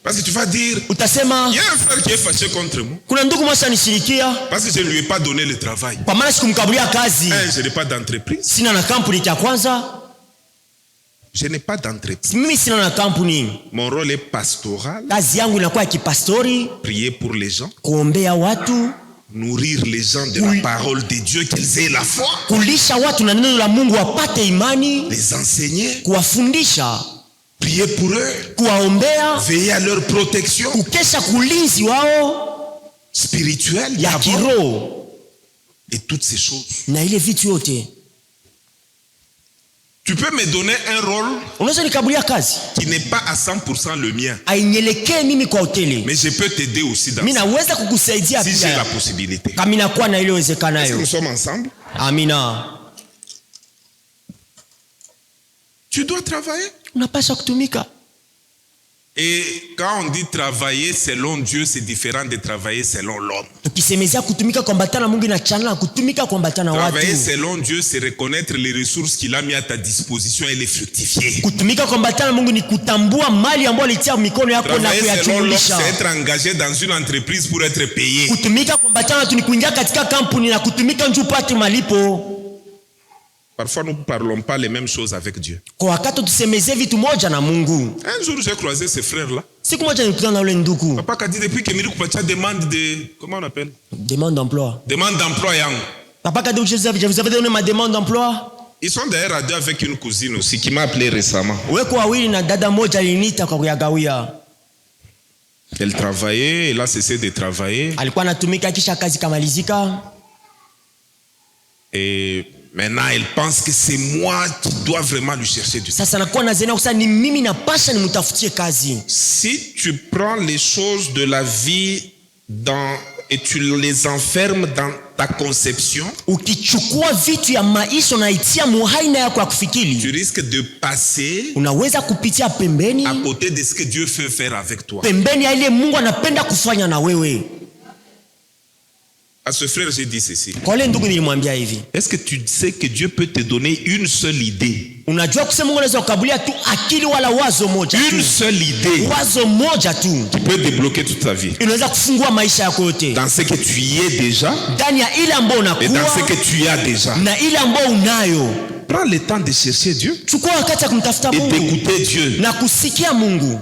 Parce que tu vas dire, Utasema il y a un frère qui est fâché contre moi. kuna ndugu mmoja anishirikia Parce que je ne lui ai pas donné le travail. kwa maana sikumkabulia kazi. Je n'ai pas d'entreprise. Sina na kampuni cha kwanza. Je n'ai pas d'entreprise. Mimi sina na kampuni. Mon rôle est pastoral. Kazi yangu inakuwa ya kipastori, Prier pour les gens. kuombea watu, Nourrir les gens de la parole de Dieu, qu'ils aient la foi. kulisha watu na neno la Mungu wapate imani, Les enseigner. kuwafundisha, Prier pour eux. kuwaombea, Veiller à leur protection kukesha kulinzi wao spirituelle ya d'abord. kiroho Et toutes ces choses. na ile vitu yote. Tu peux me donner un rôle Unaweza nikabulia kazi qui n'est pas à 100% le mien. ainyelekee mimi kwa hoteli, Mais je peux t'aider aussi dans mimi ça. naweza kukusaidia Si j'ai la pia possibilité. kama inakuwa na ile Est-ce que uwezekanayo. nous sommes ensemble? Amina. Tu dois travailler. Unapaswa kutumika. Et quand on dit travailler selon Dieu, c'est différent de travailler selon l'homme. Tukisemezea kutumika kuambatana na Mungu inachana kutumika kuambatana na Travailler watu. selon Dieu, c'est reconnaître les ressources qu'il a mis à ta disposition et les fructifier. Kutumika kuambatana na Mungu ni kutambua mali ambayo alitia mikono yako na Travailler selon l'homme, kuyachungulisha. c'est être engagé dans une entreprise pour être payé. Kutumika kuambatana tu ni kuingia katika kampuni na kutumika njoo upate malipo. Parfois, nous ne parlons pas les mêmes choses avec Dieu. Kwa wakati tusemezee vitu moja na Mungu. Un jour, j'ai croisé ce frère-là. Siku moja nilikutana na yule ndugu. Papa a dit depuis que Miri Kupacha demande de... Comment on appelle? Demande d'emploi. Demande d'emploi, Yang. Papa a dit je vous avais donné ma demande d'emploi. Ils sont d'ailleurs à deux avec une cousine aussi qui m'a appelé récemment. Weko wawili na dada moja aliniita kwa kuyagawia. Elle travaillait, elle a cessé de travailler. Alikuwa anatumika kisha kazi kamalizika. Et Maintenant, elle pense que c'est moi qui dois vraiment lui chercher du temps. Sasa nakuwa nazania kusema ni mimi napasha nimtafutie kazi. Si tu prends les choses de la vie et tu les enfermes dans ta conception, ukichukua vitu ya maisha unaitia muhaina yako ya kufikiri, tu risques de passer unaweza kupitia pembeni à côté de ce que Dieu veut faire avec toi. Pembeni ya ile Mungu anapenda kufanya na wewe. À ce frère, j'ai dit ceci. Kwa ile ndugu nilimwambia hivi. Est-ce que tu sais que Dieu peut te donner une seule idée? Unajua kusema Mungu anaweza kukabulia tu akili wala wazo moja tu. Une seule idée. Wazo moja tu. Qui peut débloquer toute ta vie. Inaweza kufungua maisha yako yote. Dans ce que tu y es déjà. Ndani ya ile ambayo unakuwa. Et dans ce que tu as déjà. Na ile ambayo unayo. Prends le temps de chercher Dieu. Chukua wakati wa kumtafuta Mungu. Et d'écouter Dieu. Na kusikia Mungu.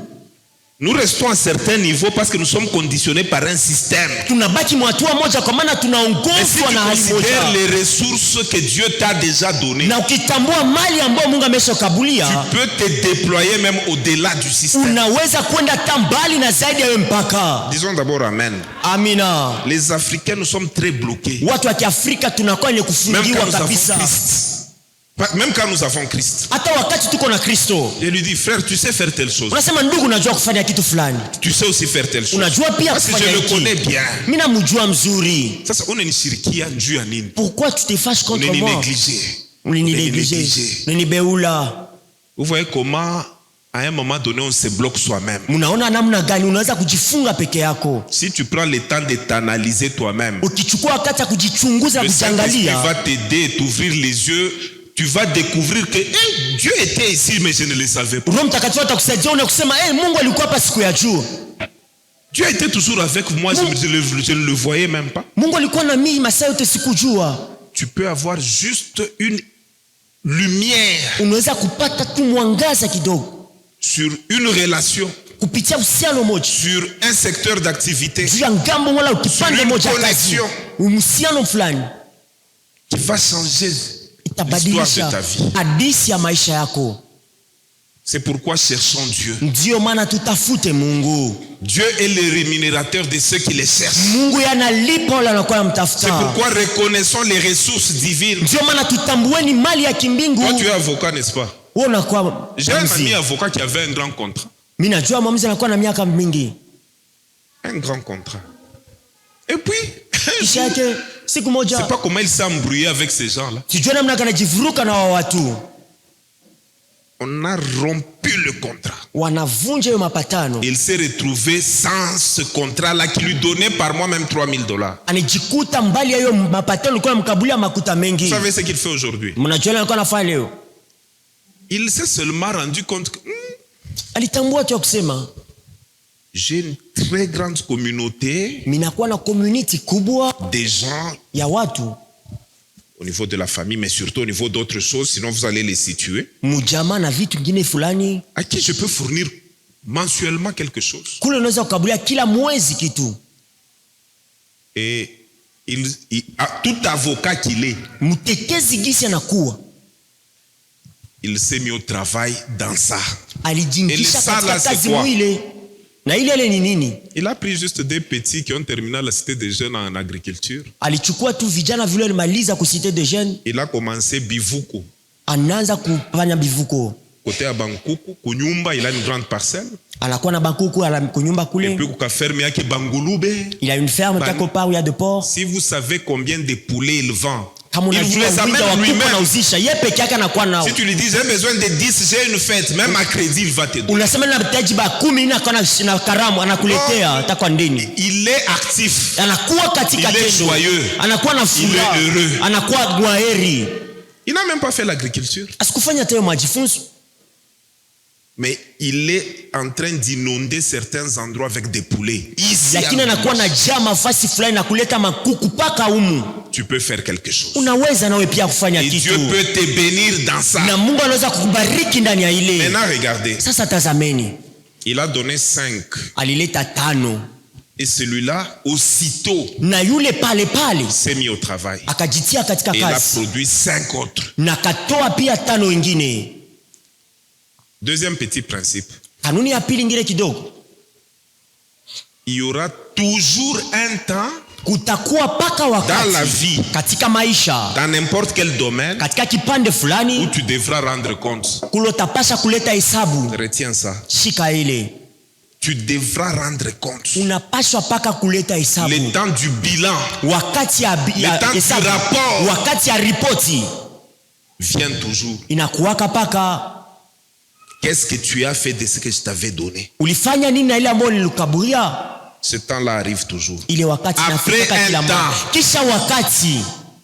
Nous restons à un certain niveau parce que nous sommes conditionnés par un système. Tunabaki mwatua moja kwa maana tunaongozwa na hali moja. Si tu considères les ressources que Dieu t'a déjà données, na ukitambua mali ambayo Mungu ameshakukabulia, tu peux te déployer même au-delà du système. Unaweza kwenda tambali na zaidi ya mpaka. Disons d'abord amen. Amina. Les Africains nous sommes très bloqués. Watu wa Kiafrika tunakuwa ni kufungiwa kabisa. Même quand nous avons Christ. Hata wakati tuko na Kristo. Je lui dis frère, tu sais faire telle chose. Unasema ndugu, unajua kufanya kitu fulani. Tu sais aussi faire telle chose. Unajua pia kufanya hiki. Parce que je le connais bien. Mimi namjua mzuri. Sasa unanishirikia juu ya nini? Pourquoi tu te fâches contre moi? Unaninégliger. Unanibeula. Vous voyez comment à un moment donné on se bloque soi-même. Unaona namna gani unaweza kujifunga peke yako? Si tu prends le temps de t'analyser toi-même. Ukichukua wakati ya kujichunguza na kujiangalia. Tu vas t'aider, t'ouvrir les yeux. Tu vas découvrir que Dieu était ici mais je ne le savais pas. Roho Mtakatifu atakusaidia una kusema Mungu alikuwa hapa siku ya juu. Dieu était toujours avec moi, je ne le voyais même pas. Mungu alikuwa na mimi masaa yote sikujua. Tu peux avoir juste une lumière. Unaweza kupata tu mwangaza kidogo. Sur une relation. Kupitia uhusiano moja. Sur un secteur d'activité. Juu ya ngambo wala ukipande moja kazi. Uhusiano fulani. Qui va changer l'histoire de ta vie. Hadithi ya maisha yako. C'est pourquoi cherchons Dieu. Ndio maana tutafute Mungu. Dieu est le rémunérateur de ceux qui les cherchent. Mungu yanalipa wala anakuwa mtafuta. C'est pourquoi reconnaissons les ressources divines. Ndio maana tutambueni mali ya kimbingu. Toi tu es avocat, n'est-ce pas? Wewe unakuwa. J'ai un ami avocat qui avait un grand contrat. Mimi najua mwamuzi anakuwa na miaka mingi. Un grand contrat. Et puis siku moja. C'est pas comment il s'est embrouillé avec ces gens-là. Sijua namna kanajivuruka na watu. On a rompu le contrat. Wanavunja hiyo mapatano. Il s'est retrouvé sans ce contrat-là qui lui donnait par mois même $3000. Anijikuta mbali ya hiyo mapatano kwa mkabulia makuta mengi. Vous savez ce qu'il fait aujourd'hui? Mnajua alikuwa anafanya leo. Il s'est seulement rendu compte que alitambua tu kusema j'ai une très grande communauté. Minakuwa na community kubwa des gens ya watu au niveau de la famille, mais surtout au niveau d'autres choses, sinon vous allez les situer. Mujama na vitu vingine fulani. À qui je peux fournir mensuellement quelque chose. Kule unaweza kukabulia kila mwezi kitu. Et tout avocat qu'il est, mtekezi gisi anakuwa, il s'est mis au travail dans ça. Alijingisha katika kazi mwile. Na ile ni nini? Il a pris juste des petits qui ont terminé la cité des jeunes en agriculture. Alichukua tu vijana vile walimaliza ku cité des jeunes. Il a commencé bivuko. Anaanza kufanya bivuko. Côté à Bankuku, kunyumba, il a une grande parcelle. Anakuwa na Bankuku, ala kunyumba kule. Et puis kuka ferme yake Bangulube. Il a une ferme quelque part où il y a de porcs. Si vous savez combien de poulets il vend, il vous les amène lui-même. Si tu lui dis j'ai besoin de 10, j'ai une fête, même à crédit il va te donner. Il est actif. Il est joyeux. Il est heureux. Il n'a même pas fait l'agriculture. Mais il est en train d'inonder certains endroits avec des poulets. Ici, tu peux faire quelque chose. Et Dieu peut te bénir dans ça. Maintenant, regardez. Il a donné 5. Et celui-là, aussitôt, s'est mis au travail. Et il a produit 5 autres. Deuxième petit principe. Il y aura toujours un temps Kutakuwa paka dans wakati la vie, katika maisha, dans n'importe quel domaine, katika kipande où fulani tu devras rendre compte. kule utapasha kuleta hesabu. Retiens ça. Shika ile, Tu devras rendre compte. unapashwa paka kuleta hesabu. Le temps du bilan Wakati ya Le temps du hesabu, rapport. wakati ya ripoti vient toujours. inakuwaka paka Qu'est-ce que tu as fait de ce que je t'avais donné? ulifanya nini na ile ambayo nilikukaburia. Ce temps-là arrive toujours. Ile wakati Après inafika un kila mara. temps. Kisha wakati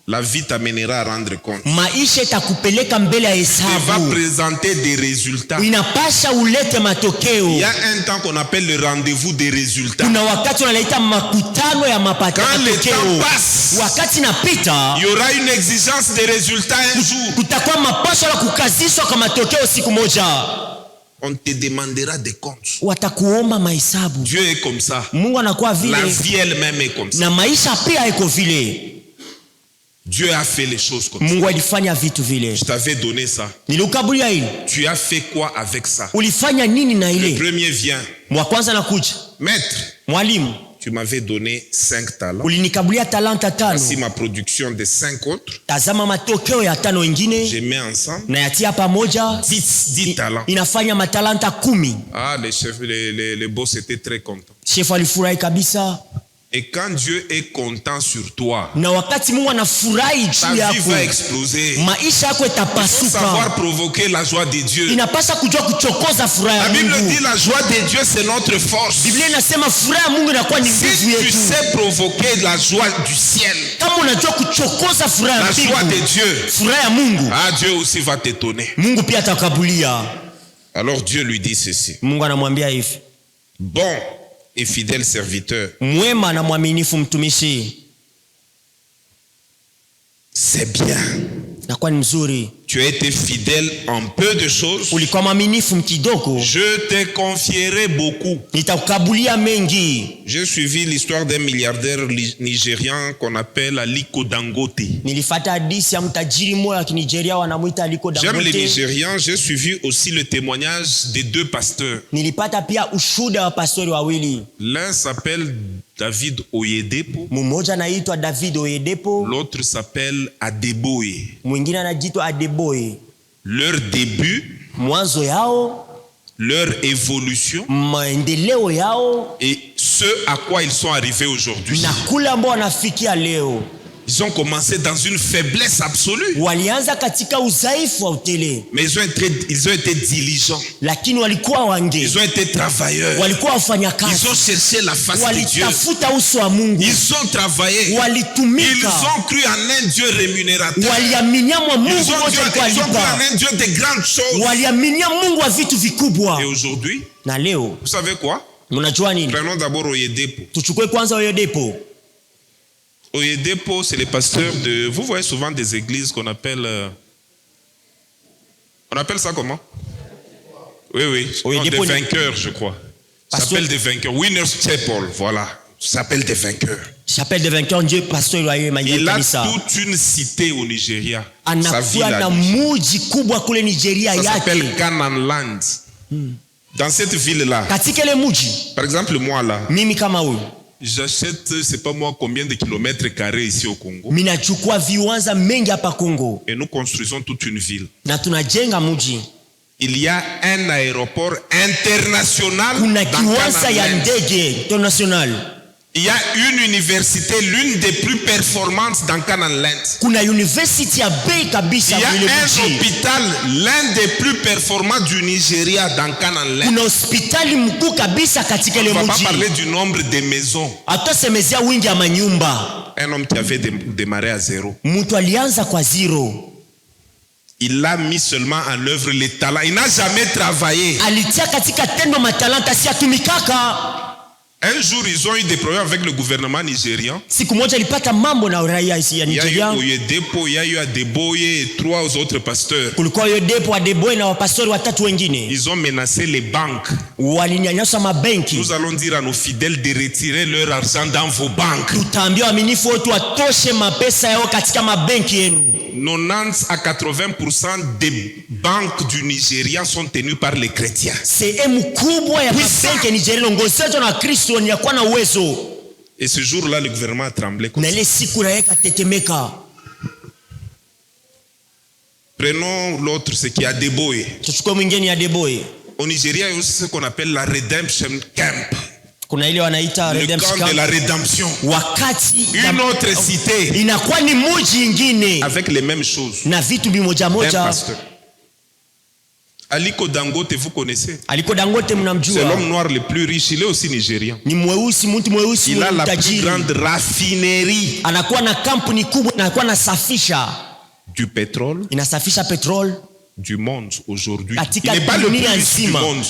La vie t'amènera à rendre compte. maisha itakupeleka mbele ya Tu vas hesabu, présenter des résultats. inapasha ulete matokeo. Il y a un temps qu'on appelle le rendez-vous des résultats. Kuna wakati unaleta makutano ya Quand le temps matokeo. passe, Wakati napita, il y aura une exigence de résultats un jour. kutakuwa mapasho ya kukazishwa kwa matokeo siku moja. On te demandera des comptes. Watakuomba mahesabu. Dieu est comme ça. Mungu anakuwa La vile vie elle-même est comme ça. na maisha pia iko vile. Dieu a fait les choses comme ça. Mungu alifanya vitu vile. Je t'avais donné ça. Nilikukaburia ile. Tu as fait quoi avec ça? Ulifanya nini na Le ile? premier vient. Mwa kwanza nakuja. Maître, Mwalimu, tu m'avais donné 5 talents. ulinikabulia talanta tano. Voici ma production de 5 autres. Tazama matokeo ya tano wengine Je mets ensemble na yatia pamoja 10 talents. inafanya matalanta 10. Ah, les chefs, les boss étaient très contents. Shefu alifurahi kabisa. Et quand Dieu est content sur toi, Na wakati Mungu anafurahi ta juu vie yako, va exploser. maisha yako Il faut itapasuka. savoir provoquer la joie de Dieu. Inapaswa kujua kuchokoza furaha La ya Bible Mungu. dit la joie de Dieu c'est notre force. Biblia inasema furaha ya Mungu inakuwa ni Si nguvu tu yetu. sais provoquer la joie du ciel, Kama unajua kuchokoza furaha ya la joie de mbingu, Dieu, furaha ya Mungu, ah, Dieu aussi va t'étonner. Mungu pia atakabulia. Alors Dieu lui dit ceci. Mungu anamwambia hivi, Bon et fidèle serviteur, mwema na mwaminifu mtumishi, c'est bien. nakuwa ni mzuri, Tu as été fidèle en peu de choses. ulikuwa mwaminifu mkidogo, Je te confierai beaucoup. nitakukabulia mengi. J'ai suivi l'histoire d'un milliardaire nigérian qu'on appelle Aliko Dangote. Nilifata hadithi ya mtajiri mmoja wa Kinigeria wanamuita Aliko J'aime les Dangote. Nigérians. J'ai suivi aussi le témoignage des 2 pasteurs. Nilipata pia ushuhuda wa pastori wawili, L'un s'appelle David Oyedepo, mmoja anaitwa David Oyedepo, l'autre s'appelle Adeboye. mwingine anaitwa Adeboye. Leur début, Mwanzo yao, leur évolution maendeleo yao et ce à quoi ils sont arrivés aujourd'hui. na kule ambao wanafikia leo. Ils ont commencé dans une faiblesse absolue, Walianza katika udhaifu wa utele, mais ils ont été diligents, lakini walikuwa wange, ils ont été travailleurs, walikuwa ils wafanyakazi, ont cherché la face de Dieu, walitafuta uso wa Mungu, ils ont travaillé, ils walitumika, ont cru en un Dieu rémunérateur, waliaminia mwa ils Mungu ont mmoja alikuwa cru alipa, en un Dieu de grandes choses. waliaminia Mungu wa vitu vikubwa. Et aujourd'hui, Na leo vous savez quoi? mnajua nini? Prenons d'abord Oyedepo. Tuchukue kwanza Oyedepo. Oyedepo, c'est le pasteur de... Vous voyez souvent des églises qu'on appelle... On appelle ça comment? Oui, oui. Non, des vainqueurs, je crois. Ça s'appelle des vainqueurs. Winners Chapel, voilà. Ça s'appelle des vainqueurs. Chapelle des vainqueurs, Dieu pasteur wa yeye Il a kanisa. toute une cité au Nigeria. Sa Anakuwa ville na à- muji kubwa kule Nigeria Ça yake. s'appelle Canaan Land. Dans cette ville-là, Katika ile muji, par exemple, moi là, mimi kama huyu, j'achète, c'est pas moi combien de kilomètres carrés ici au Congo. minachukua viwanja mengi hapa Kongo Et nous construisons toute une ville. na tunajenga muji. Il y a un aéroport international Kuna dans kiwanja Canaan ya Land. ndege international. Il y a une université, l'une des plus performantes dans Canaan Land. Kuna university ya bei kabisa Il y a kule un muji. hôpital, l'un des plus performants du Nigeria dans Canaan Land. Kuna hospitali mkuu kabisa katika ile On ne va pas muji. parler du nombre de maisons. Hatasemezea wingi ya manyumba. Un homme qui avait démarré à zéro. Mtu alianza kwa zero. Il a mis seulement en œuvre les talents. Il n'a jamais travaillé. Alitia katika tendo matalanta si atumikaka. Un jour, ils ont eu des problèmes avec le gouvernement nigérian. Siku moja alipata mambo na raia isi ya Il y a eu Nigeria. Oyedepo, il y a eu Adeboye et 3 autres pasteurs. Kulikuwa Oyedepo, Adeboye na wapastori watatu wengine. Ils ont menacé les banques. Walinyanyasa mabenki. Nous allons dire à nos fidèles de retirer leur argent dans vos banques. Tutaambia waaminifu wote watoshe mapesa yao katika mabenki yenu. 90 à 80% des banques du Nigeria sont tenues par les chrétiens. Sehemu kubwa ya mabenki ya Nigeria inaongozwa na Wakristo wenye kuwa na uwezo. Et ce jour-là, le gouvernement a tremblé comme na ça. ile siku raia ikatetemeka. Prenons l'autre, ce qui a Deboe. Tuchukue mwingine ya Deboe. Au Nigeria, il y a aussi ce qu'on appelle la Redemption Camp. Kuna ile wanaita Le Redemption camp de la Camp. rédemption. Wakati Une autre cité inakuwa ni muji ingine avec les mêmes choses. na vitu bimoja Un moja. pasteur. Aliko Dangote, vous connaissez? Aliko Dangote C'est mnamjua, l'homme noir le plus riche. Il est aussi nigérian. ni mweusi, mtu mweusi Il a la plus tajiri. grande raffinerie Anakuwa na kampuni kubwa, anakuwa nasafisha, du pétrole inasafisha petrol du monde aujourd'hui. Katika Il n'est pas le plus dunia riche du nzima. monde.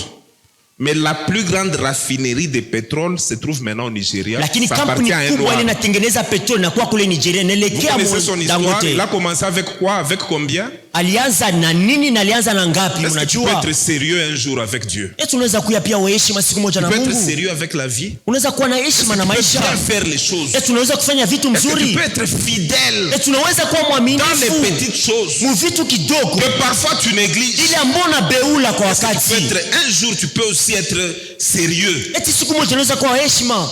Mais la plus grande raffinerie de pétrole se trouve maintenant au Nigeria. lakini Ça kampuni appartient à un kubwa ile noir. inatengeneza petrol inakuwa kule Nigeria, Vous inaelekea connaissez son histoire? Dangote. Il a commencé avec quoi? Avec combien? Alianza na nini na alianza na ngapi? Est-ce que tu peux Unajua, être sérieux un jour avec Dieu? eti unaweza kuya pia heshima siku moja Tu na peux être Mungu, sérieux avec la vie? unaweza kuwa na heshima na Tu peux maisha, bien faire les choses. eti unaweza kufanya vitu Est-ce que tu mzuri, peux être fidèle eti unaweza kuwa dans mwaminifu les petites choses mu vitu kidogo que parfois tu négliges? ile ambao unabeula kwa Est-ce que tu peux wakati, être, un jour tu peux aussi être sérieux? eti siku moja unaweza kuwa heshima.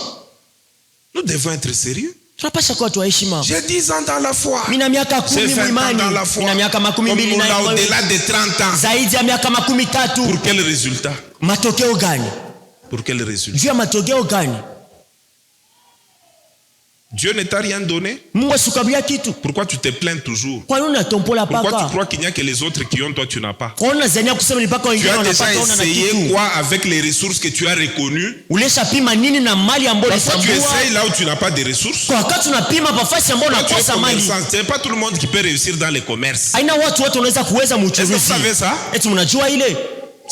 Nous devons être sérieux. Tunapasha kuwa tu heshima. J'ai 10 ans dans la foi. Mina miaka J'ai 10 20 ans mwimani, dans la foi. mina miaka makumi Comme mbili on na l'a au-delà de 30 ans. zaidi ya miaka makumi tatu. Pour quel résultat? Matokeo gani? Pour quel résultat? Juu ya matokeo gani? Dieu ne t'a rien donné. Mungu asukabia kitu. Pourquoi tu te plains toujours? Kwa nini unatompola Pourquoi tu paka? crois qu'il n'y a que les autres qui ont, toi tu n'as pas? Kwa nini unazania kusema ni paka Tu wengine as déjà wanapata una na essayé kitu? quoi avec les ressources que tu as reconnues? Ulesha pima nini na mali ambayo Parfois tu ulisambua? essayes là où tu n'as pas de ressources. Kwa wakati unapima pafasi ambayo Toi, tu es unakosa mali. commerçant. Ce n'est pas tout le monde qui peut réussir dans les commerces. Aina watu wote wanaweza kuweza Est-ce que vous muchuruzi. savez ça? Eti mnajua ile?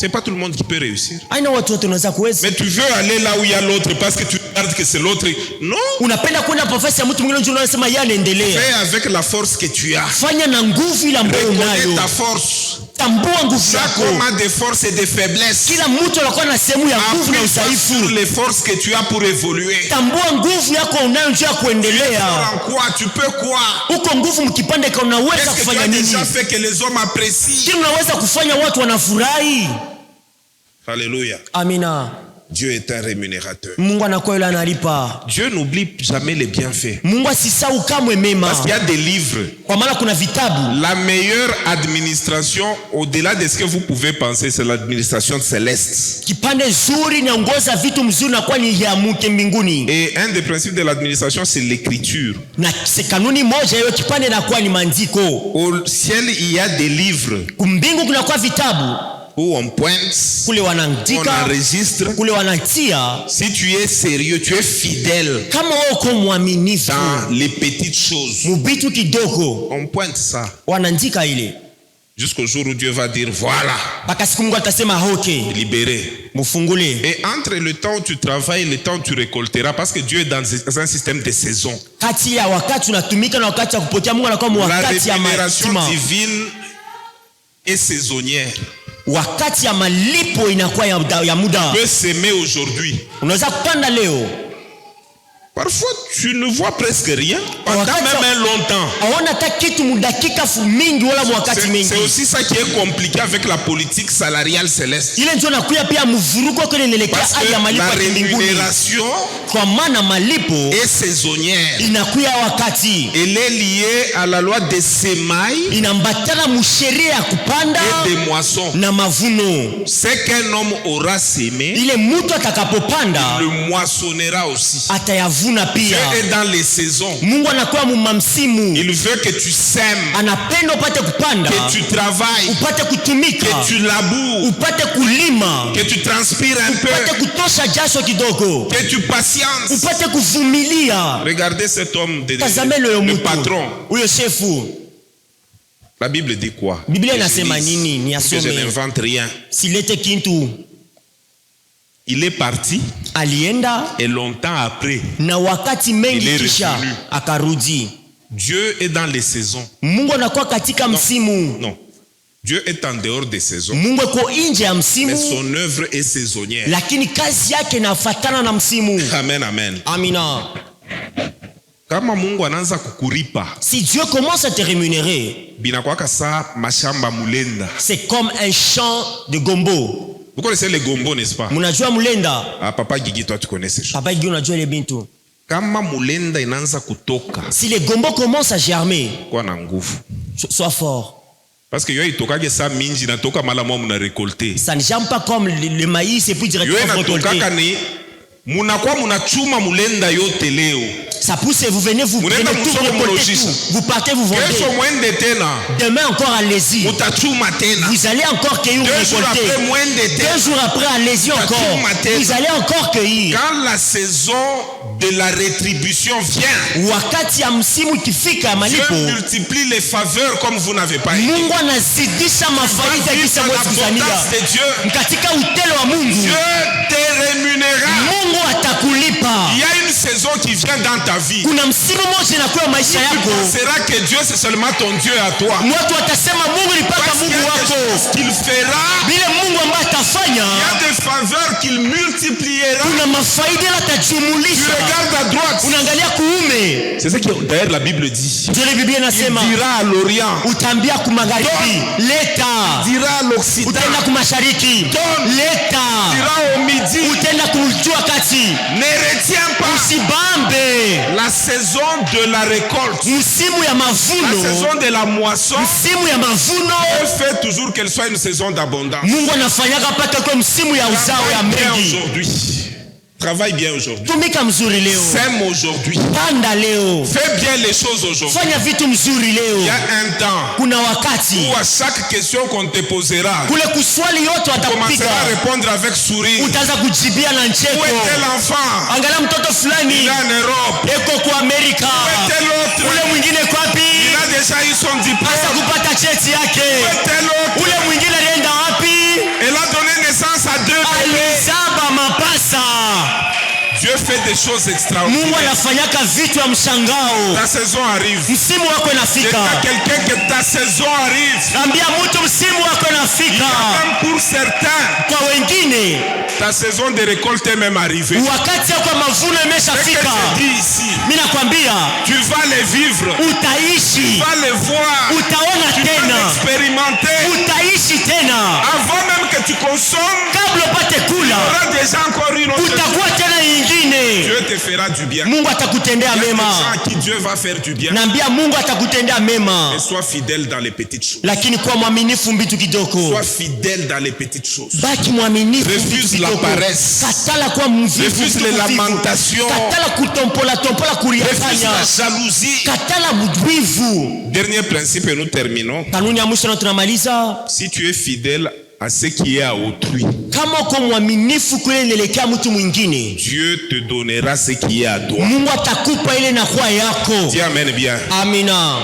C'est pas tout le monde qui peut réussir. Aina watu wote wanaweza kuweza. Mais tu veux aller là où il y a l'autre parce que tu regardes que c'est l'autre. Non. Unapenda kwenda pafasi ya mtu mwingine njoo unasema yeye anaendelea. Fais avec la force que tu as. Fanya na nguvu ile ambayo Reconnais unayo. ta force. Tambua nguvu Chaque yako. homme a des forces et des faiblesses. Kila mtu anakuwa na sehemu ya nguvu na Appuie sur udhaifu. les forces que tu as pour évoluer. Tambua nguvu yako unayo njia ya kuendelea. En quoi? Tu peux quoi? Huko nguvu mkipande kwa unaweza Qu'est-ce que tu kufanya as nini? déjà fait que les hommes apprécient? Kile unaweza kufanya watu wanafurahi. Alléluia. Amina. Dieu est un rémunérateur. Mungu anakuwa yule analipa. Dieu n'oublie jamais les bienfaits. Mungu asisahau kamwe mema. Parce qu'il y a des livres. Kwa maana kuna vitabu. La meilleure administration, au-delà de ce que vous pouvez penser, c'est l'administration céleste. Kipande zuri naongoza vitu mzuri na kwa ni ya mke mbinguni. Et un des principes de l'administration, c'est l'écriture. Na kanuni moja hiyo kipande na kwa ni maandiko. Au ciel, il y a des livres Kumbingu kuna kwa vitabu. où on pointe, Kule on wanaandika, enregistre. kule wanatia. Si tu es sérieux, tu es fidèle Kama wewe uko mwaminifu dans les petites choses, mubitu kidogo, on pointe ça wanaandika ile. jusqu'au jour où Dieu va dire voilà, Mpaka siku Mungu atasema okay, libéré. mufungule. Et entre le temps où tu travailles et le temps où tu récolteras, parce que Dieu est dans un système de saisons. Kati ya wakati unatumika na wakati wa kupokea, Mungu anakuwa La wakati ya rémunération matima. divine est saisonnière. Wakati ya malipo inakuwa ya muda. Tu peux s'aimer aujourd'hui. Unaweza kupanda leo. Parfois, tu ne vois presque rien pendant même un longtemps. Aona hata kitu mudakika mingi wala wakati mingi. C'est aussi ça qui est compliqué avec la politique salariale céleste. Ile ndio nakuya pia mvuruko kwenye inaelekea Parce hali que ya malipo la ya mbinguni. rémunération Kwa maana malipo est saisonnière. inakuya wakati. Elle est liée à la loi des semailles Inambatana musheria ya kupanda et des moissons. na mavuno. Ce qu'un homme aura sémé, Ile mtu atakapopanda le moissonnera aussi. atayavuna Dieu pia. est dans les saisons. Mungu anakuwa mumamsimu. Il veut que tu sèmes, Anapenda upate kupanda, que tu travailles, upate kutumika, que tu laboures, upate kulima, que tu transpires un upate peu, kutosha jasho kidogo, que tu patiences. upate kuvumilia. Regardez cet homme, Tazameni huyo le mtu, patron. huyo shefu. La Bible dit quoi? Biblia Que je inasema lise, nini? que je Niasome. n'invente rien. Silete kintu. Il est parti Alienda et longtemps après, na wakati mengi Il est kisha revenu. akarudi. Dieu est dans les saisons. Mungu anakuwa katika msimu. Non. Dieu est en dehors des saisons. Mungu yuko nje ya Mais msimu, son œuvre est saisonnière. lakini kazi yake inafuatana na msimu. Amen, amen. Amina. Kama Mungu anaanza kukuripa, Si Dieu commence à te rémunérer, binakwaka saa mashamba mulenda. c'est comme un champ de gombo. Vous connaissez les gombo, n'est-ce pas? Munajua mulenda? Ah, papa Guigui, toi tu connais ces choses. Papa Guy unajua ile bintu. Kama mulenda inaanza kutoka, si les gombo commencent à germer, kwa na nguvu. sois fort. Parce que yo itokage sa minji natoka mala mwa muna récolter. Ça ne germe pas comme le maïs et puis directement Yo récolté. inatokaka ni munakuwa munachuma mulenda yote leo. Ça pousse et vous venez, vous prenez tout, vous récoltez tout. Vous partez, vous vendez. Kesho mwende tena. Demain encore, allez-y. Mutachuma tena. Vous allez encore cueillir, 2 jours récolter. après mwende tena. 2 jours après, allez-y encore. Vous allez encore cueillir. Quand la saison de la rétribution vient, Wakati ya msimu ikifika malipo, Dieu multiplie les faveurs comme vous n'avez pas idée. Mungu anazidisha mafaida kisa mwezi kuzania. de Dieu, Katika utele wa Mungu, Dieu te rémunérera. Mungu atakulipa. Il y a une saison qui vient dans ta vie. Kuna msimu moja inakuwa maisha Tu yako. penseras que Dieu c'est seulement ton Dieu à toi. Watu watasema Mungu ni paka Parce qu'il y Mungu a des wako. choses qu'il fera, Bila Mungu ambaye atafanya, il y a des faveurs qu'il multipliera. kuna mafaida Tu atajumulisha. regardes à droite. Unaangalia kuume. C'est ce que d'ailleurs la Bible dit. Ndio Biblia Il inasema, dira à l'Orient, utaambia kumagharibi, leta. il dira à l'Occident, Utaenda kumashariki, il leta. dira au midi. Utaenda kujua kati. Ne retiens pas Usibambe la saison de la récolte, msimu ya la mavuno. saison de la moisson. Msimu ya mavuno, Dieu fait toujours qu'elle soit une saison d'abondance. Mungu anafanyaka paka kwa msimu ya uzao ya Travaille bien mengi. aujourd'hui. Travaille bien aujourd'hui. Tumika mzuri leo. Sème aujourd'hui. Panda leo. Fais bien les choses aujourd'hui. Fanya vitu mzuri leo. Il y a un temps Kuna wakati où à chaque question qu'on te posera, kule kuswali yote tu commenceras watakupiga, à répondre avec sourire. utaanza kujibia na Où ncheko. est tel enfant? Angalia mtoto Il fulani est en Europe. eko kwa Amerika, Où est tel autre? ule mwingine Il kwapi, a déjà eu son diplôme. asa kupata cheti Où yake, est tel autre? ule mwingine alienda wapi, Elle a donné naissance à 2 bébés. alizaba mapasa. Dieu fait des choses Mungu extraordinaires. anafanyaka vitu ya mshangao. Ta saison arrive. Msimu wako C'est inafika. à quelqu'un que ta saison arrive. Ambia mtu msimu wako inafika. Même pour certains, Kwa wengine ta saison de récolte est même arrivée. wakati yako mavuno Ce que imeshafika. je dis ici, Mimi nakwambia tu vas les vivre, utaishi, tu vas les voir, utaona tu vas tena, l'expérimenter. utaishi tena. Avant même que tu consommes, Kabla upate tu kula, auras déjà encore une autre. utakuwa tena nyingine. Dieu te fera du bien. Mungu atakutendea Il y a des mema. gens à qui Dieu va faire du bien. Naambia Mungu atakutendea mema, Et sois fidèle dans les petites choses. lakini kuwa mwaminifu mbitu kidogo. Sois fidèle dans les petites choses. Baki mwaminifu mbitu Refuse la kidogo. paresse. Katala kuwa mvivu, Refuse les mvivu. lamentations. Katala kutompola Refuse kuliyafanya. la jalousie. Katala mwivu. Dernier principe et nous terminons. Kanuni ya mwisho na tunamaliza. Si tu es fidèle à ce qui est à autrui, Kama uko mwaminifu kule inaelekea mtu mwingine, Dieu te donnera ce qui est à toi. Mungu atakupa ile inakuwa yako. Dis amen bien. Amina.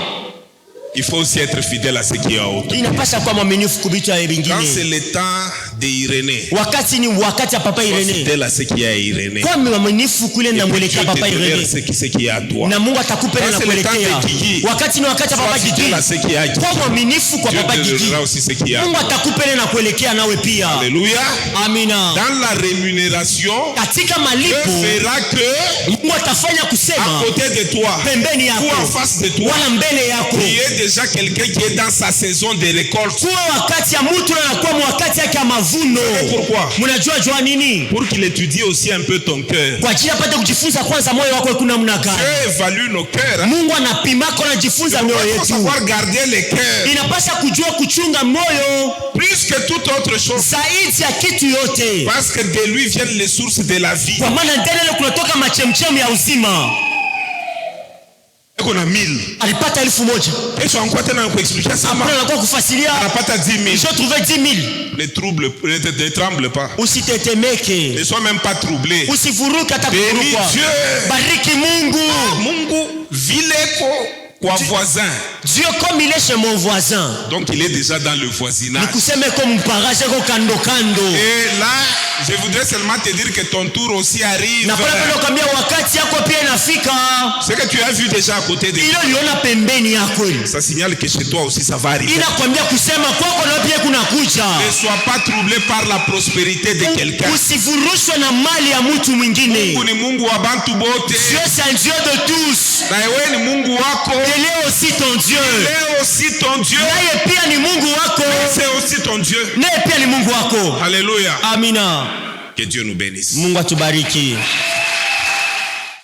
Il faut aussi être fidèle à ce qui est à autrui. Inapasha kuwa mwaminifu kubitu ya Quand c'est vingine. le temps d'Irénée, Wakati ni wakati ya papa sois Irene. fidèle à ce qui est à Irénée. Kwa mwaminifu kule Et na puis Dieu mwelekea te papa donnera Irene. ce qui est à toi. Na Mungu atakupa ile Quand na c'est le temps kuelekea. de Gigi, Wakati ni wakati ya sois papa Gigi. fidèle à ce qui est à Gigi. Kwa mwaminifu kwa Dieu papa te Gigi. donnera aussi ce qui est à Mungu toi. atakupa ile na kuelekea nawe pia. Alléluia. Amina. Dans la rémunération, Katika Dieu malipo fera que Mungu atafanya à kusema côté de toi pembeni ou yako en face de toi, wala mbele yako. il y a déjà quelqu'un qui est dans sa saison de récolte. Kuwa wakati ya mtu na anakuwa wakati yake ya mavuno. Pourquoi? Mnajua jua nini? Pour qu'il étudie aussi un peu ton cœur. Kwa ajili apate kujifunza kwanza moyo wako kuna mna gani. Dieu évalue nos cœurs. Hein. Mungu anapima kwa anajifunza Il mioyo faut yetu. savoir garder les cœurs. Inapasha kujua kuchunga moyo Plus que toute autre chose. zaidi ya kitu yote. Parce que de lui viennent les sources de la vie. Kwa maana ndani ile kunatoka machemchemi ya uzima. On a 1000. Alipata 1000. Et sur quoi tu as expliqué ça? Après anakuwa kufasilia. On n'a pas ta 10 000. Je trouvais 10 000. Ne tremble pas. Usitetemeke. Ne sois même pas troublé. Usivuruke hata Bénis kuvurukwa. Dieu. Bariki Mungu. Mungu vileko kwa voisin. Dieu comme il est chez mon voisin. Donc il est déjà dans le voisinage. Nikuseme comme mparaje ko kando kando. Et là, je voudrais seulement te dire que ton tour aussi arrive. Na pale kwambia wakati yako pia inafika. Ce que tu as vu déjà à côté de Ile toi, uliona pembeni yako. ça signale que chez toi aussi ça va arriver. Inakwambia kusema kwako na pia kuna kuja. Ne sois pas troublé par la prospérité de quelqu'un. Usifurushwe na mali ya mtu mwingine. Mungu ni Mungu wa bantu bote. Dieu c'est un Dieu de tous. Na wewe ni Mungu wako. Il est aussi ton Dieu. Il est aussi ton Dieu. Naye pia ni Mungu wako. C'est aussi ton Dieu. Naye pia ni Mungu wako. Alléluia. Amina. Que Dieu nous bénisse. Mungu atubariki.